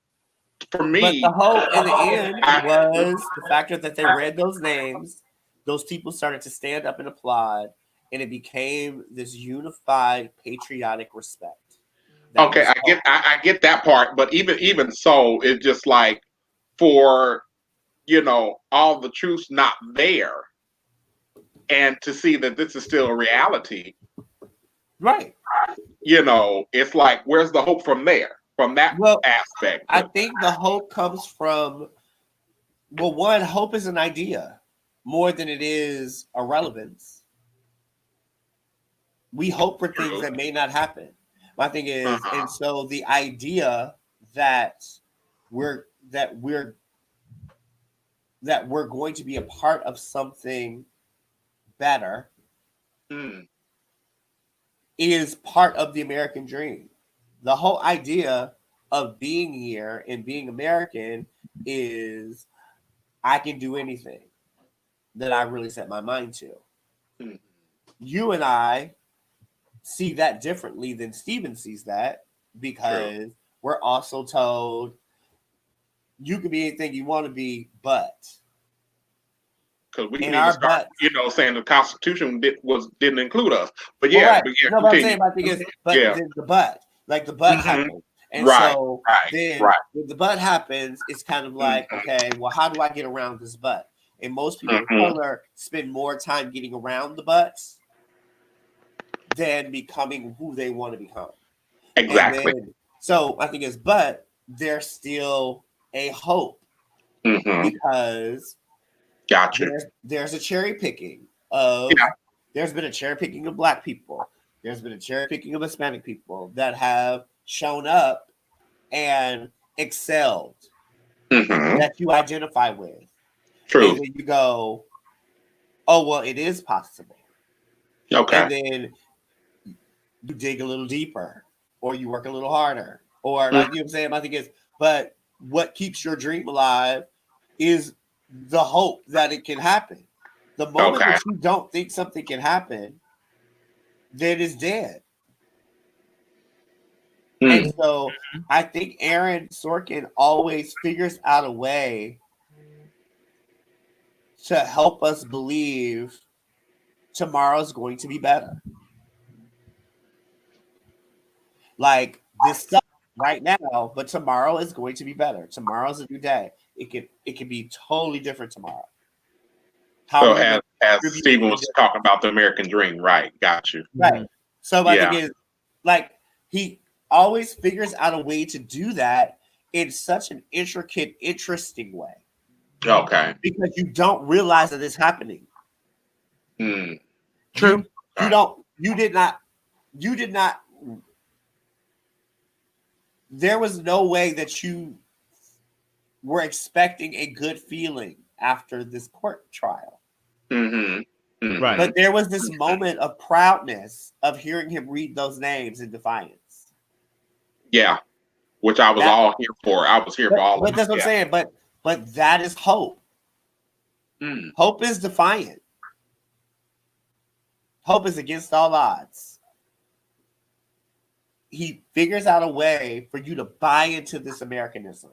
for me, but the hope in the end was the factor that they read those names. Those people started to stand up and applaud, and it became this unified patriotic respect. Okay, I get that part, but even so, it's just like for all the truth's not there, and to see that this is still a reality, right? It's like, where's the hope from there? From that aspect, I think the hope comes from, one, hope is an idea more than it is a relevance. We hope for things that may not happen. My thing is, and so the idea that we're going to be a part of something better is part of the American dream. The whole idea of being here and being American is I can do anything that I really set my mind to. You and I see that differently than Steven sees that, because we're also told you can be anything you want to be, but because we didn't start, saying the Constitution didn't include us. But yeah, right. No, but I'm saying my thing is, then the but, like the but happened, and so then when the but happens, it's kind of like, okay, well, how do I get around this but? And most people of color spend more time getting around the buts than becoming who they want to become. Exactly. So I think but there's still a hope because Gotcha. there's a cherry picking of there's been a cherry picking of Black people. There's been a cherry picking of Hispanic people that have shown up and excelled that you identify with. True. And then you go, oh, well, it is possible. Okay. And then you dig a little deeper or you work a little harder or like, you know what I'm saying? I think it's, but what keeps your dream alive is the hope that it can happen. The moment that you don't think something can happen, then it's dead. And so I think Aaron Sorkin always figures out a way to help us believe tomorrow's going to be better. Like this stuff right now, but tomorrow is going to be better. Tomorrow's a new day. It can be totally different tomorrow. So as Stephen was talking about the American dream, right? Got you. Right. So I think it's like he always figures out a way to do that in such an intricate, interesting way. Okay. Because you don't realize that it's happening. True. You did not. There was no way that you were expecting a good feeling after this court trial. Right. But there was this moment of proudness of hearing him read those names in defiance. Yeah. Which I was all here for. I was here for all of it. But that's what I'm saying. But that is hope. Hope is defiant. Hope is against all odds. He figures out a way for you to buy into this Americanism.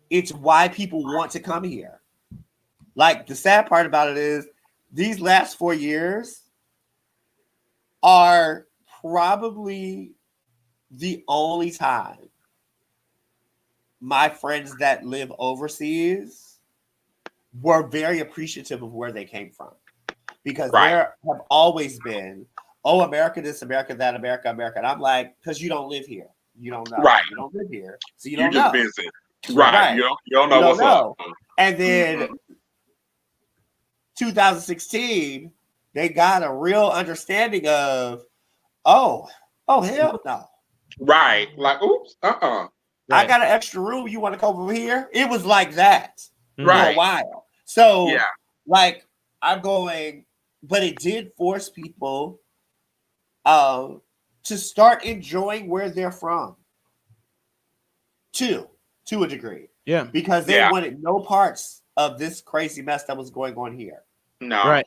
It's why people want to come here. Like the sad part about it is these last 4 years are probably the only time my friends that live overseas were very appreciative of where they came from. Because there have always been, oh, America this, America that, America. And I'm like, because you don't live here. You don't know. Right. You don't live here. So you don't just know. visit. Right. You don't know what's up. And then 2016, they got a real understanding of, oh, hell no. Right. Like, oops, I got an extra room. You want to come over here? It was like that for a while. So, like, I'm going, but it did force people to start enjoying where they're from. To a degree. Yeah. Because they wanted no parts of this crazy mess that was going on here. No. Right.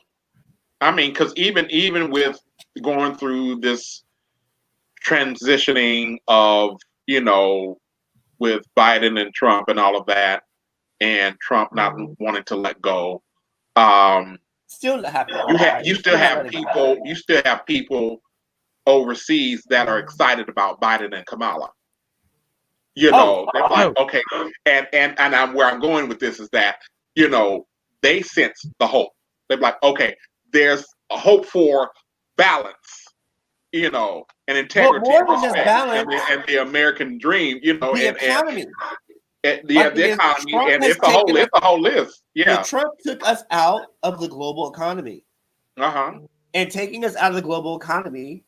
I mean, because even with going through this transitioning of, with Biden and Trump and all of that, and Trump not wanting to let go, still not happening. You still have people overseas that are excited about Biden and Kamala. They're like, okay, and where I'm going with this is that, they sense the hope. They're like, okay, there's a hope for balance, and integrity, more than just balance, and the American dream, the economy. The economy, and it's the whole list. Yeah, Trump took us out of the global economy. And taking us out of the global economy,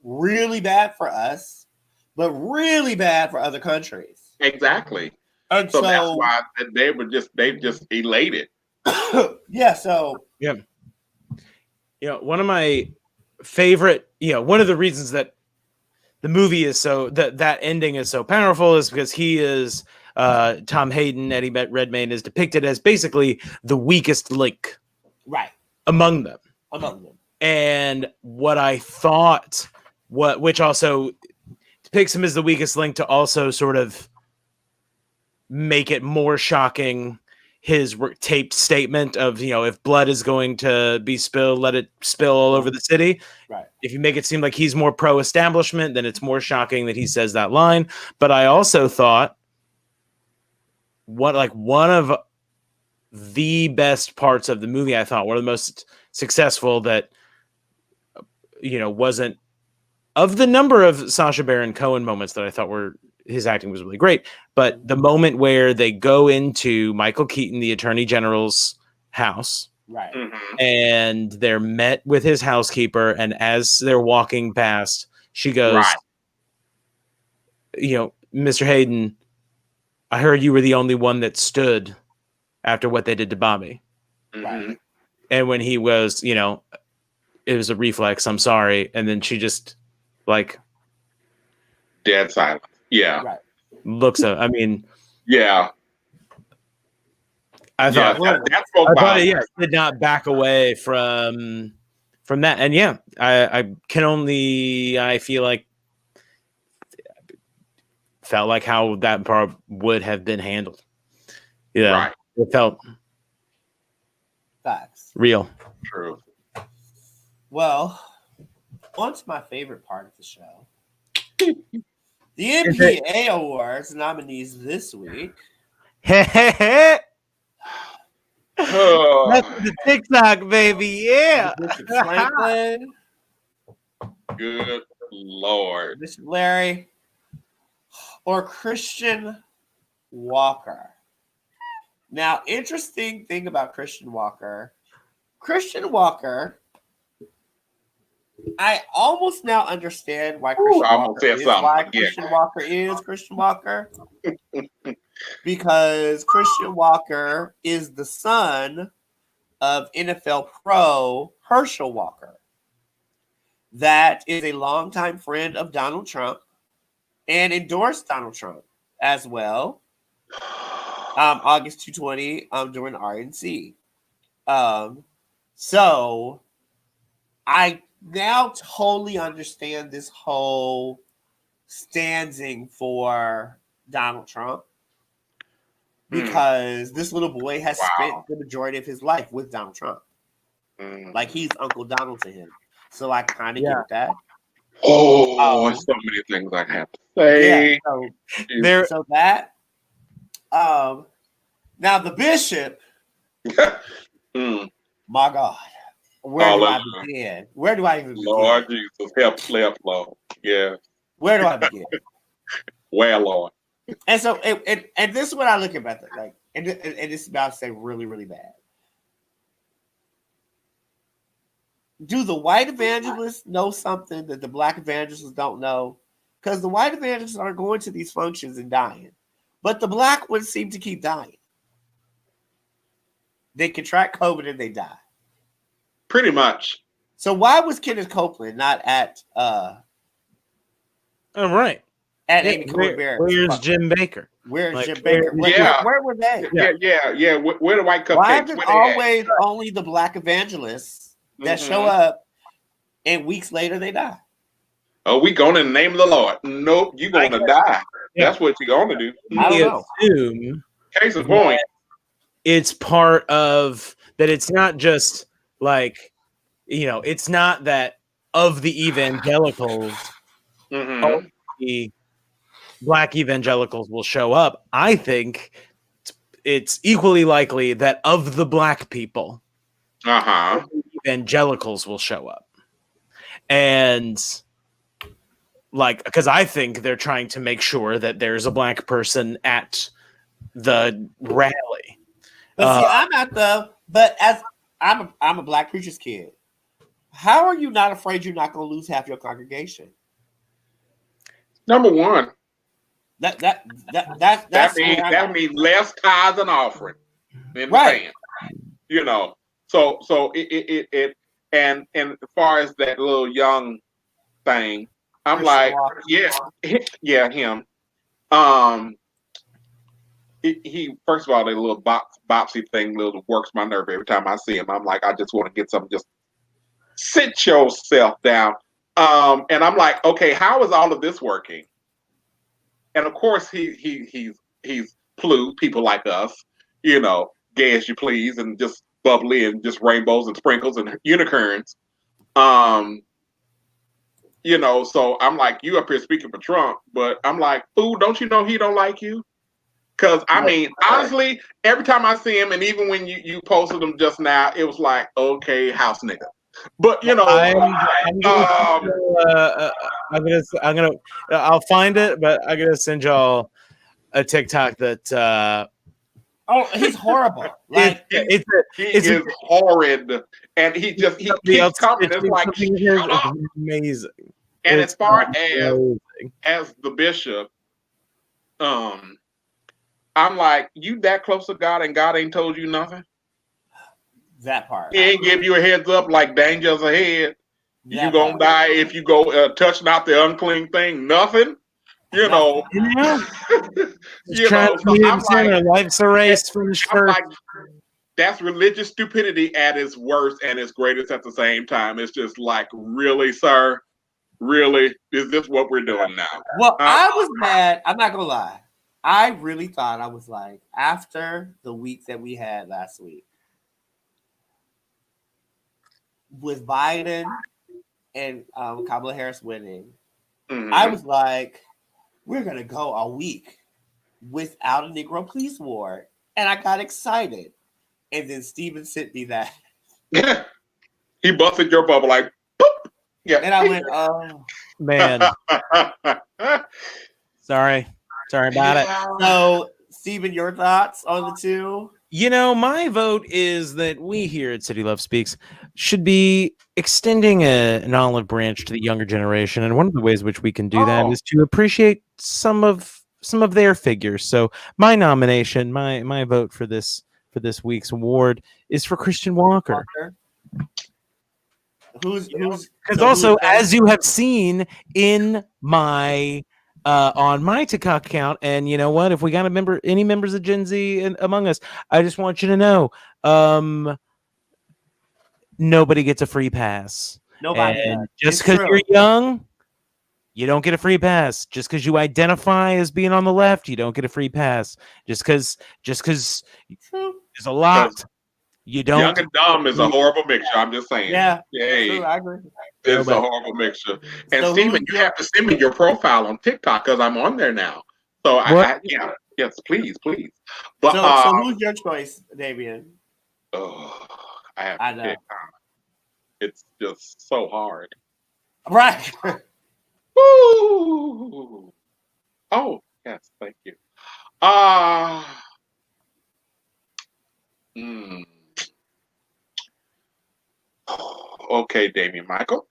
really bad for us, but really bad for other countries. Exactly. And so that's why they just elated. One of my favorite, one of the reasons that the movie is so that ending is so powerful is because he is Tom Hayden, Eddie Redmayne is depicted as basically the weakest link, right, among them. And what I thought, which also depicts him as the weakest link to also sort of make it more shocking, his taped statement of, if blood is going to be spilled, let it spill all over the city. Right. If you make it seem like he's more pro-establishment, then it's more shocking that he says that line. But I also thought one of the best parts of the movie, I thought one of the most successful that, wasn't of the number of Sacha Baron Cohen moments that I thought were his acting was really great. But the moment where they go into Michael Keaton, the Attorney General's house, Right. and they're met with his housekeeper, and as they're walking past, she goes, Right. you know, Mr. Hayden, I heard you were the only one that stood after what they did to Bobby. Mhm. And when he was, you know, it was a reflex, I'm sorry. And then she just like Dead silent. Yeah. Right. looks at, I mean, Yeah. I Yeah. thought, That spoke I thought, volumes. yeah, did not back away from that. And yeah, I can only, I feel like, felt like how that part would have been handled. Yeah. Right. It felt Facts. real. True. Well, on to my favorite part of the show. The NBA Awards nominees this week. That's Oh, the TikTok, baby. Yeah. Bishop Franklin, good Lord. Bishop Larry, or Christian Walker. Now, interesting thing about Christian Walker. Christian Walker, I almost now understand why Christian I almost Walker said is something. why Yeah. Christian Walker is Christian Walker. Because Christian Walker is the son of NFL pro Herschel Walker. That is a longtime friend of Donald Trump and endorsed Donald Trump as well. August 220 during the RNC. So I now totally understand this whole standing for Donald Trump because this little boy has spent the majority of his life with Donald Trump. Like he's Uncle Donald to him. So I kind of get that. Oh, so many things I have to say. Yeah, so that now the bishop, my God, where do I begin? Where do I even begin? Lord Jesus, help, Lord. Yeah. Where do I begin? Well, Lord. And so, and this is what I look at, like, and this is about to say really, really bad. Do the white evangelists know something that the black evangelists don't know? Because the white evangelists aren't going to these functions and dying, but the black ones seem to keep dying. They contract COVID and they die. Pretty much. So why was Kenneth Copeland not at All right. Amy Coney Barrett? Where's Jim Baker? Where's Jim Baker? Where were they? Yeah. Where the white cupcakes? Why is it always only the black evangelists that show up and weeks later they die? Oh, we going in the name of the Lord. Nope, you're going to die. Yeah. That's what you're going to do. I don't know. Assume case in point. It's part of that. It's not just like, you know, it's not that of the evangelicals, the black evangelicals will show up. I think it's equally likely that of the black people, evangelicals will show up. And like, because I think they're trying to make sure that there's a black person at the rally. But see, I'm not but as I'm a black preacher's kid. How are you not afraid you're not going to lose half your congregation? Number one. That means less tithes and offering in the band. You know, so it and as far as that little young thing, I'm like, yeah, him. He first of all, the little bopsy thing little works my nerve every time I see him. I'm like, I just want to get something. Just sit yourself down. And I'm like, okay, how is all of this working? And of course, he's people like us, you know, gay as you please, and just bubbly and just rainbows and sprinkles and unicorns. You know, so I'm like, you up here speaking for Trump, but I'm like, fool, don't you know he don't like you? Because, I mean, honestly, every time I see him, and even when you posted him just now, it was like, okay, house nigga. But you know, I'll find it, but I'm gonna send y'all a TikTok that Oh, he's horrible. Like he is horrid, and he keeps coming. It's like shut up. Amazing. And It's as far amazing. as the bishop, I'm like, you that close to God, and God ain't told you nothing. that part. He ain't give you a heads up like dangers ahead. That You gonna part. die if you go touch not the unclean thing. Nothing. You know. Just trying to meet him sooner. Life's a race. I'm like, that's religious stupidity at its worst and its greatest at the same time. It's just like, really, sir? Really? Is this what we're doing now? Well, I was mad. I'm not gonna lie. I really thought I was like, after the week that we had last week with Biden and Kamala Harris winning, I was like, we're gonna go a week without a Negro police war, and I got excited. And then Steven sent me that. He busted your bubble like, boop. Yeah. And I went, oh man. Sorry about it. So, Steven, your thoughts on the two? You know, my vote is that we here at City Love Speaks should be extending an olive branch to the younger generation, and one of the ways which we can do that is to appreciate some of their figures. So, my nomination, my vote for this week's award is for Christian Walker. Because also, as you have seen in my on my TikTok account, and you know what? If we got any members of Gen Z among us, I just want you to know, nobody gets a free pass. Nobody. And just because you're young, you don't get a free pass. Just because you identify as being on the left, you don't get a free pass. Just because there's a lot. You don't. Young and dumb is a horrible mixture. I'm just saying. Yeah. Hey, true, I agree. It's a horrible mixture. And so Steven, you have to send me your profile on TikTok because I'm on there now. So yes, please. But so who's your choice, Damian? Oh, I have to pick. It's just so hard. Right. Woo! Oh, yes, thank you. Okay, Damian Michael.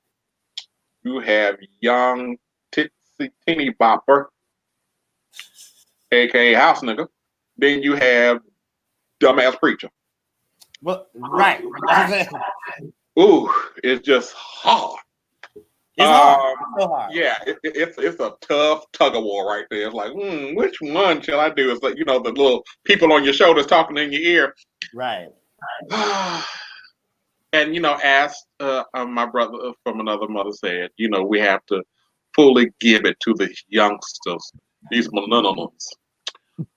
You have young Titsy Teeny Bopper, aka House Nigga. Then you have Dumbass Preacher. Well, right. Ooh, it's just hard. It's hard. It's so hard. Yeah, it's a tough tug of war right there. It's like, which one shall I do? It's like, the little people on your shoulders talking in your ear. Right. And as my brother from another mother said, we have to fully give it to the youngsters, these millennials.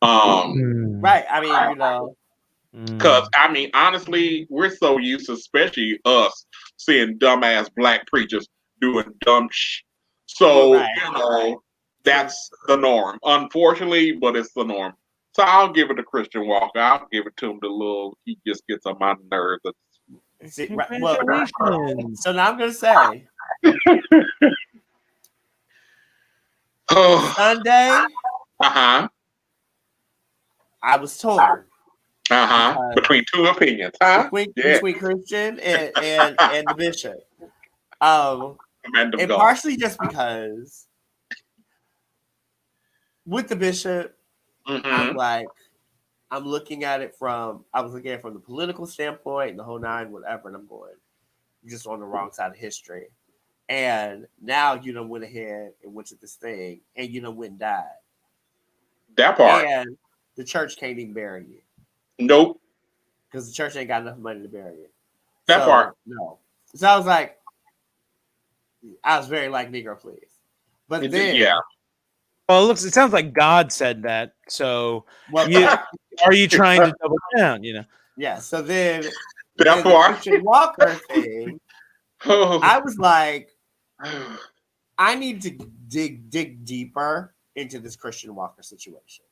Right. I mean, because honestly, we're so used to, especially us, seeing dumbass black preachers doing dumb shit. So that's the norm. Unfortunately, but it's the norm. So I'll give it to Christian Walker. I'll give it to him. He just gets on my nerves. See, well, so now I'm gonna say Sunday. I was torn. Between two opinions, between Christian and the bishop. And partially just because with the bishop, I'm looking at it from the political standpoint and the whole nine, whatever, and I'm going, you're just on the wrong side of history. And now you done went ahead and went to this thing and you done went and died. That part. And the church can't even bury you. Nope. Because the church ain't got enough money to bury you. That part. No. So I was like, I was very like, Negro, please. But then. Well, it sounds like God said that. So are you trying to double down, Yeah. So then the Christian Walker thing, I was like, I need to dig deeper into this Christian Walker situation.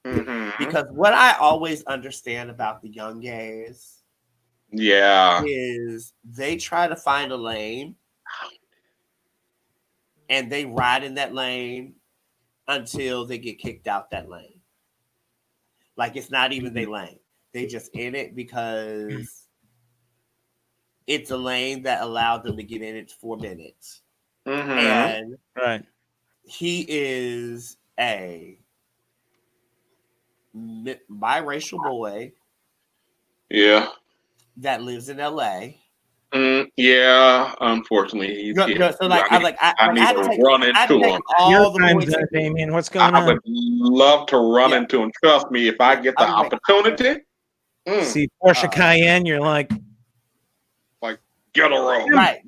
Because what I always understand about the young gays Yeah. is they try to find a lane and they ride in that lane until they get kicked out that lane. Like it's not even their lane. They just in it because it's a lane that allowed them to get in it 4 minutes. Mm-hmm. And Right. he is a biracial boy Yeah. that lives in LA. Yeah. Unfortunately, he's So like I need had to to take run I had to into take him. all Your the time's boys. up, Damien. What's going I on? would love to run Yeah. into him. Trust me, if I get the I was like, opportunity, See Porsche Cayenne, you're like, get a roll. right.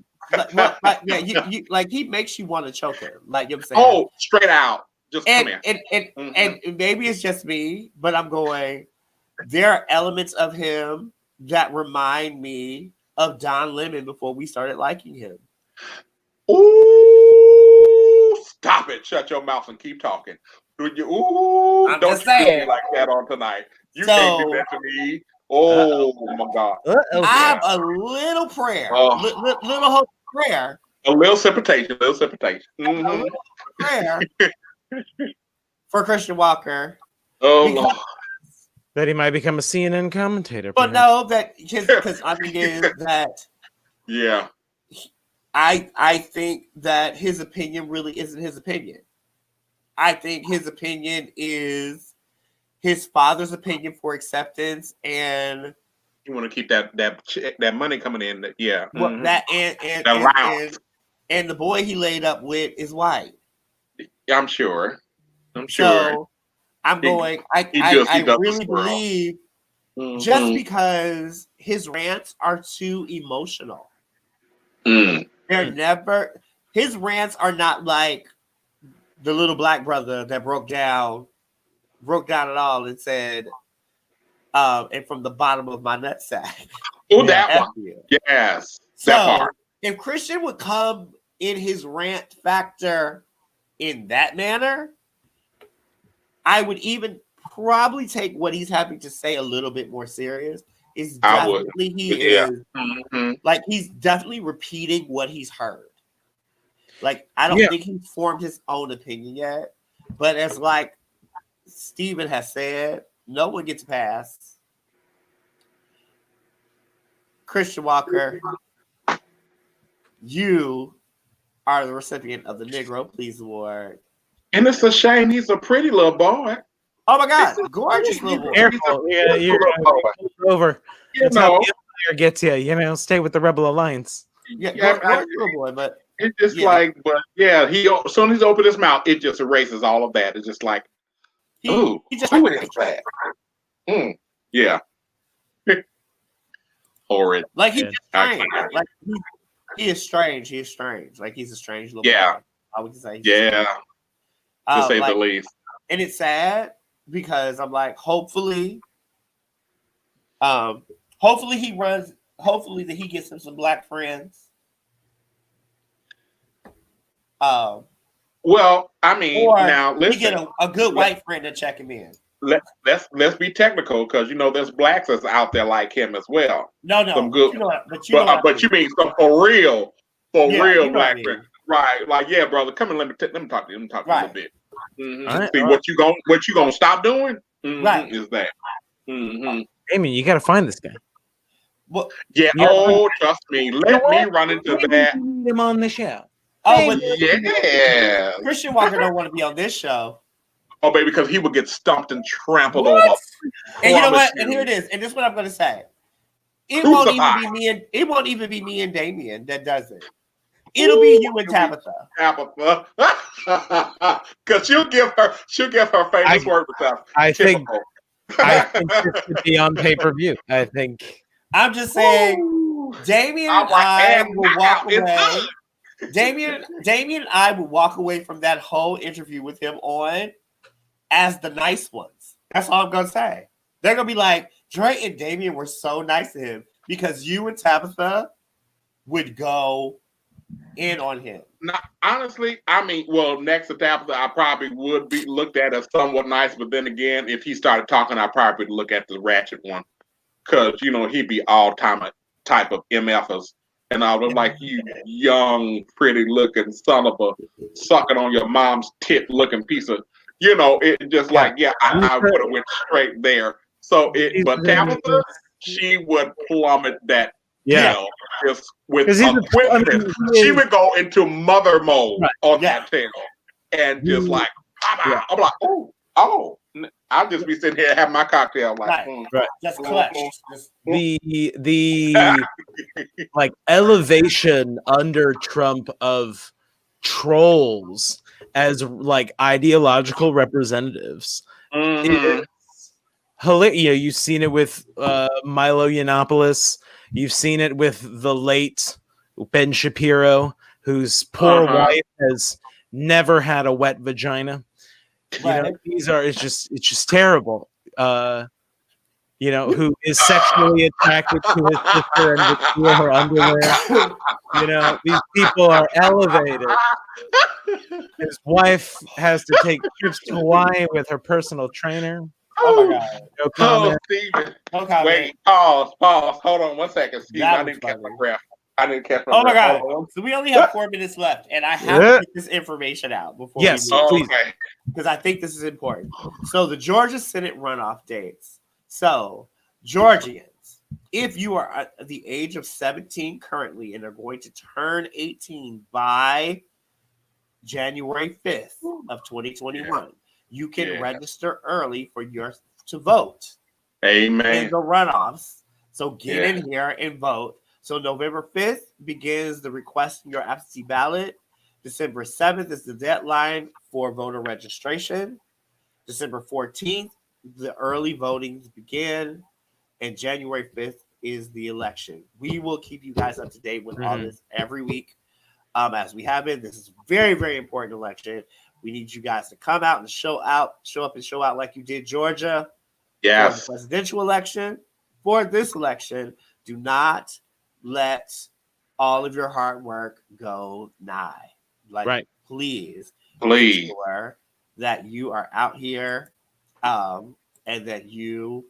Yeah, you like he makes you want to choke him. Like you know what I'm saying? Oh, straight out. Just come here. And maybe it's just me, but I'm going, there are elements of him that remind me of Don Lemon before we started liking him. Ooh, stop it. Shut your mouth and keep talking. Don't you do me like that on tonight. You can't do that to me. Oh, my God. uh-oh. I have a little prayer, little hope prayer. A little precipitation. Mm-hmm. A little prayer for Christian Walker. Oh, because, Lord. That he might become a CNN commentator. But perhaps. no, that because I think is that Yeah. I think that his opinion really isn't his opinion. I think his opinion is his father's opinion for acceptance, and you want to keep that money coming in. Yeah. What that and the boy he laid up with is white. I'm sure. So I'm going. I really believe just because his rants are too emotional. They're never. His rants are not like the little black brother that broke down it all and said, and from the bottom of my nutsack. Oh, that one. Yes. So that part. If Christian would come in his rant factor in that manner, I would even probably take what he's having to say a little bit more serious. Is definitely is like he's definitely repeating what he's heard. Like I don't think he's formed his own opinion yet, but as like Steven has said, no one gets past Christian Walker. You are the recipient of the Negro Please Award. And it's a shame he's a pretty little boy. Oh my God, gorgeous little boy. Careful, you're over. That's how the Empire gets you. You know, stay with the Rebel Alliance. Gorgeous little boy, but it's just like, but yeah, as soon as he opens his mouth, it just erases all of that. It's just like, he just who is that? Yeah. Horrid. Like he's strange. Like he is strange. He is strange. Like he's a strange little boy. I would say. To say the least. And it's sad because I'm like, hopefully he runs. Hopefully that he gets him some black friends. Well, I mean, now listen. You get a good white friend to check him in. Let's be technical because there's blacks that's out there like him as well. No, some good. But you mean some for real black friends, right? Like, yeah, brother, come and let me talk to you. Let me talk to you a little bit. See what you gonna stop doing? Right? Is that? Damien, you got to find this guy. Well, yeah. Trust me. Let me run into that. Him on the show. Oh, but yeah. Christian Walker don't want to be on this show. Oh, baby, because he would get stumped and trampled over. And you know what? And here it is. And this is what I'm going to say. It won't even be me and Damien that does it. It'll be you and Tabitha. Because she'll give her famous word with that. I think this would be on pay-per-view. I think. I'm just saying, Damien and I will walk away. Damien and I will walk away from that whole interview with him on as the nice ones. That's all I'm gonna say. They're gonna be like, Dre and Damien were so nice to him because you and Tabitha would go in on him. Now, honestly, I mean, next to Tabitha, I probably would be looked at as somewhat nice, but then again, if he started talking, I probably would look at the ratchet one. because he'd be all type of MFers. And I was like, you young, pretty looking son of a sucking on your mom's tit looking piece of, it just like, I would have went straight there. So but Tabitha, she would plummet that tail just with a quickness. She would go into mother mode on that tail and just like, I'm like, oh. I'll just be sitting here having my cocktail like just clutch. The like elevation under Trump of trolls as like ideological representatives is hilarious. You've seen it with Milo Yiannopoulos. You've seen it with the late Ben Shapiro, whose poor wife has never had a wet vagina. It's just terrible. Who is sexually attracted to his sister and would steal her underwear. These people are elevated. His wife has to take trips to Hawaii with her personal trainer. Oh my God. No comment. Steven. No comment. Wait, pause. Hold on 1 second, Steven. I didn't catch my breath. Oh my God. So we only have 4 minutes left, and I have to get this information out before we move. Okay. Because I think this is important. So the Georgia Senate runoff dates. So Georgians, if you are at the age of 17 currently and are going to turn 18 by January 5th of 2021, you can register early to vote. Amen. In the runoffs. So get in here and vote. So November 5th begins the requesting your absentee ballot. December 7th is the deadline for voter registration. December 14th, the early votings begin. And January 5th is the election. We will keep you guys up to date with all this every week as we have been. This is a very, very important election. We need you guys to come out and show up like you did Georgia. Yes. For the presidential election. For this election, do not let all of your hard work go nigh. Please make sure that you are out here and that you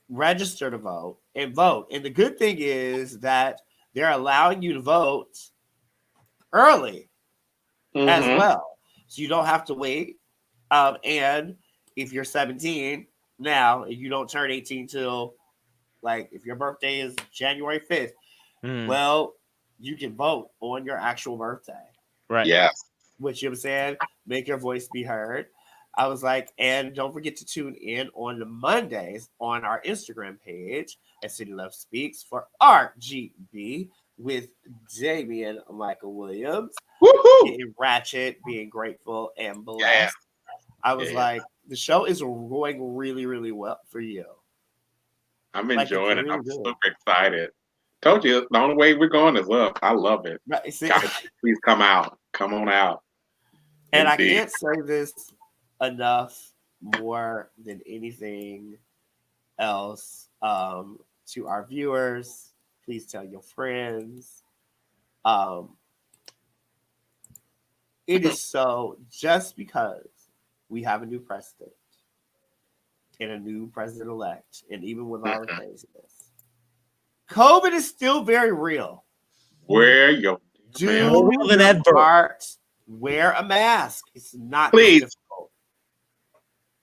register to vote and vote. And the good thing is that they're allowing you to vote early as well. So you don't have to wait. And if you're 17 now, and you don't turn 18 till if your birthday is January 5th, well, you can vote on your actual birthday. Right. Yes. Which you know what I'm saying? Make your voice be heard. I was like, and don't forget to tune in on the Mondays on our Instagram page at City Love Speaks for RGB with Damian Michael Williams. Getting ratchet, being grateful, and blessed. Yeah. I was like, the show is going really, really well for you. I'm enjoying it. I'm super excited. Told you the only way we're going is up. I love it. Guys, please come out. Come on out. And indeed. I can't say this enough more than anything else to our viewers. Please tell your friends. It is so just because we have a new president and a new president-elect, and even with all the craziness, COVID is still very real. Wear your heart. Wear a mask. It's not difficult.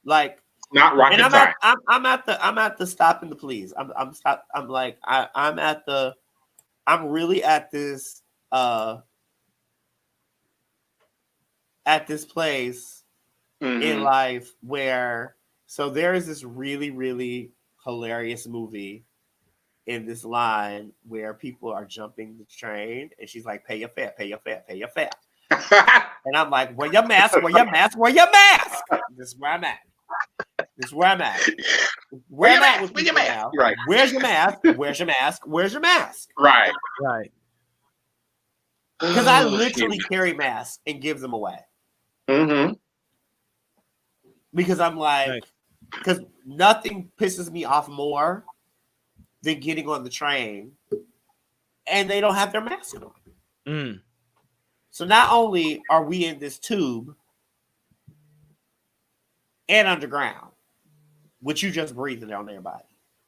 Not rocket science. I'm at the stop and the please. I'm really at this place in life where there is this really, really hilarious movie in this line where people are jumping the train and she's like, pay your fare, pay your fare, pay your fare. And I'm like, wear your mask, wear your mask, wear your mask. This is where I'm at. Where I'm at with people now. Right. Where's your mask? Where's your mask? Where's your mask? Right. Because I literally carry masks and give them away. Because I'm like, because nothing pisses me off more than getting on the train and they don't have their mask on. So not only are we in this tube and underground, which you just breathing on everybody.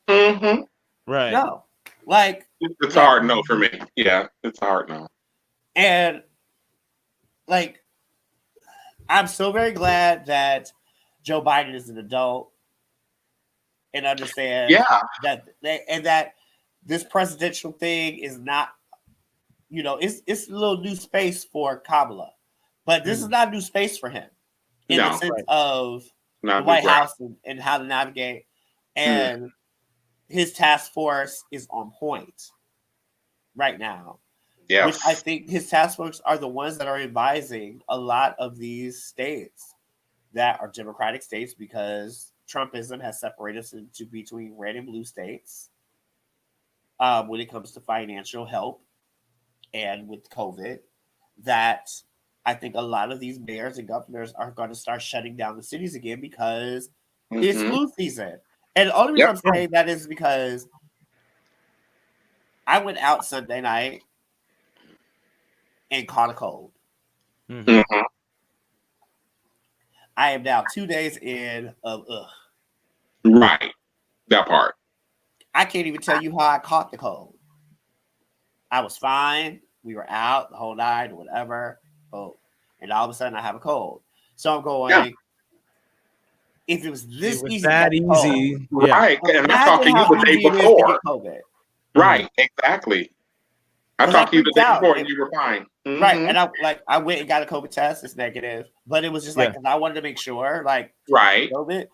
Mm-hmm. Right. No, like It's a no. hard no for me. Yeah, it's a hard no. And like, I'm so very glad that Joe Biden is an adult and understands Yeah. that this presidential thing is not, it's a little new space for Kamala, but this is not a new space for him in the No, sense Right. of the not new White ground. House and how to navigate. And his task force is on point right now, which I Yes. think his task force are the ones that are advising a lot of these states that are Democratic states, because Trumpism has separated us into between red and blue states when it comes to financial help and with COVID. That I think a lot of these mayors and governors are going to start shutting down the cities again because it's Mm-hmm. flu season. And the only reason Yep. I'm saying that is because I went out Sunday night and caught a cold. Mhm. Mm-hmm. I am now 2 days in of Right. That part. I can't even tell you how I caught the cold. I was fine. We were out the whole night or whatever. Oh, and all of a sudden I have a cold. So I'm going, Yeah. if it was It this was easy to get that the cold, easy. Yeah. Right. And I talked imagine to you how the day easy it is to before. get COVID. Right. Exactly. I Because I talked to you the freaked day out. before and you were fine. Right. Mm-hmm. And I went and got a COVID test. It's negative. But it was just like, Yeah. because I wanted to make sure, like, Right. COVID,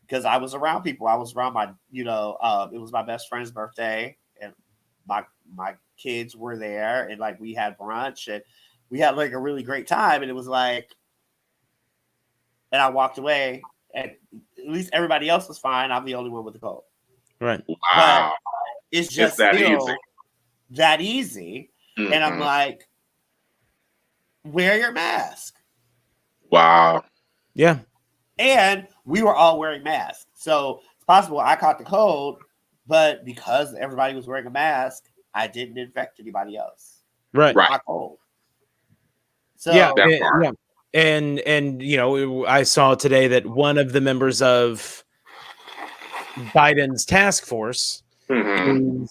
because I was around people. I was around my, it was my best friend's birthday, and my kids were there, and like we had brunch, and we had like a really great time. And it was like, and I walked away, and at least everybody else was fine. I'm the only one with the cold. Right. Wow. It's It's just that still easy. that easy. And I'm Mm-hmm. like, wear your mask. Wow. Yeah. And we were all wearing masks. So it's possible I caught the cold, but because everybody was wearing a mask, I didn't infect anybody else. Right. Right. My cold. So Yeah. That part. Yeah. And I saw today that one of the members of Biden's task force Mm-hmm.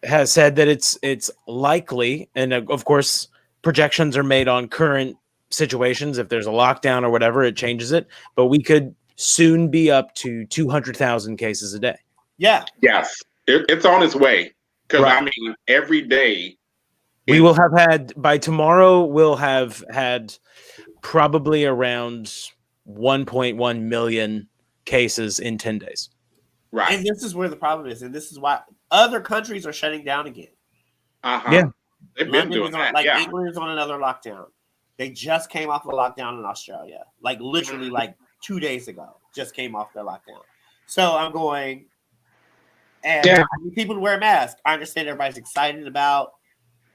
has said that it's likely, and of course projections are made on current situations. If there's a lockdown or whatever, it changes it, but we could soon be up to 200,000 cases a day. yeah. Yes. It's on its way. Because Right. I mean, every day We will have had, by tomorrow, we'll have had probably around 1.1 million cases in 10 days. right. And this is where the problem is, and this is why other countries are shutting down again. Uh-huh. Yeah. They've been London doing is on, that. like Yeah. England is on another lockdown. They just came off a lockdown in Australia, like literally like 2 days ago. Just came off their lockdown. So I'm going, and Yeah. I need people to wear masks. I understand everybody's excited about,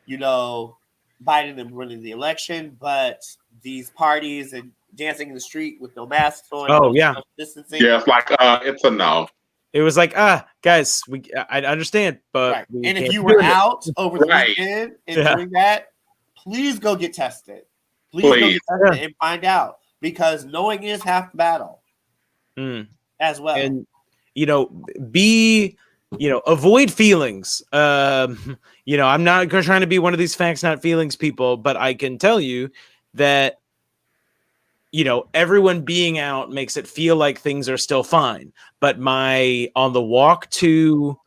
Biden and winning the election, but these parties and dancing in the street with no masks on, Oh, no yeah. social distancing. Yeah, it's like it's a no. It was like, guys, I understand, but Right. we And if can't you be were doing it. out over the Right. weekend and Yeah. doing that, please go get tested. Please go Please. get tested and find out, because knowing is half the battle Mm. as well. And avoid feelings. I'm not trying to be one of these facts not feelings people, but I can tell you that everyone being out makes it feel like things are still fine. But on the walk to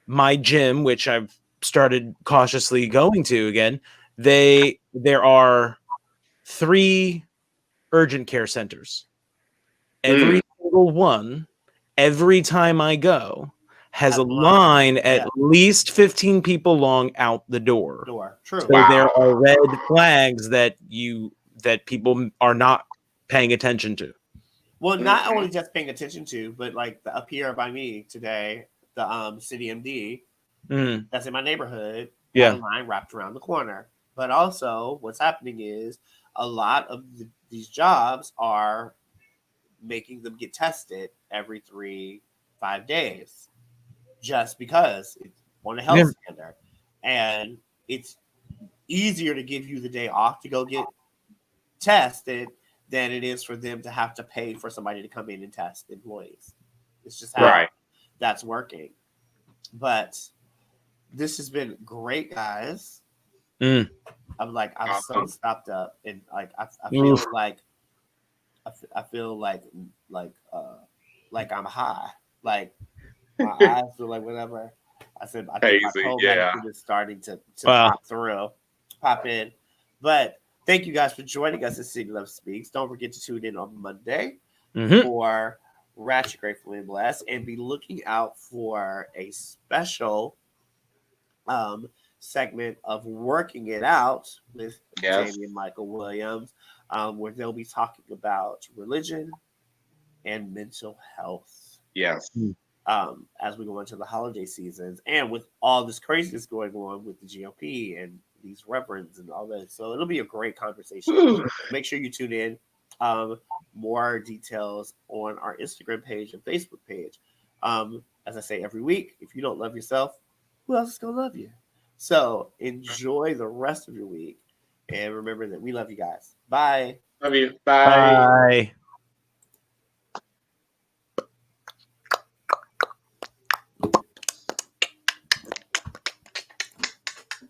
my gym, which I've started cautiously going to again, there are 3 urgent care centers. Every single one, every time I go, has a line at least 15 people long out the door. True. So Wow. there are red flags that people are not paying attention to. Well, not only just paying attention to, but like up here by me today, the city MD that's in my neighborhood, had a line wrapped around the corner. But also, what's happening is a lot of these jobs are making them get tested every 3-5 days, just because it's on a health standard, and it's easier to give you the day off to go get tested than it is for them to have to pay for somebody to come in and test employees. It's just how. Right. that's working. But this has been great, guys. Mm. I'm so Awesome. stopped up, and like I feel Oof. like I feel like I'm high. Like my eyes feel like whatever. I think my Hazy, yeah. co-medicine is starting to Wow. pop in. But thank you guys for joining us at City Love Speaks. Don't forget to tune in on Monday Mhm. for Ratchet Gratefully Blessed, and be looking out for a special segment of Working It Out with Yes. Jamie and Michael Williams, where they'll be talking about religion and mental health. Yes. As we go into the holiday seasons, and with all this craziness going on with the GOP and these reverends and all that. So it'll be a great conversation. Whew. Make sure you tune in. More details on our Instagram page and Facebook page. As I say every week, if you don't love yourself, who else is going to love you? So enjoy the rest of your week. And remember that we love you guys. Bye. Love you. Bye. Bye.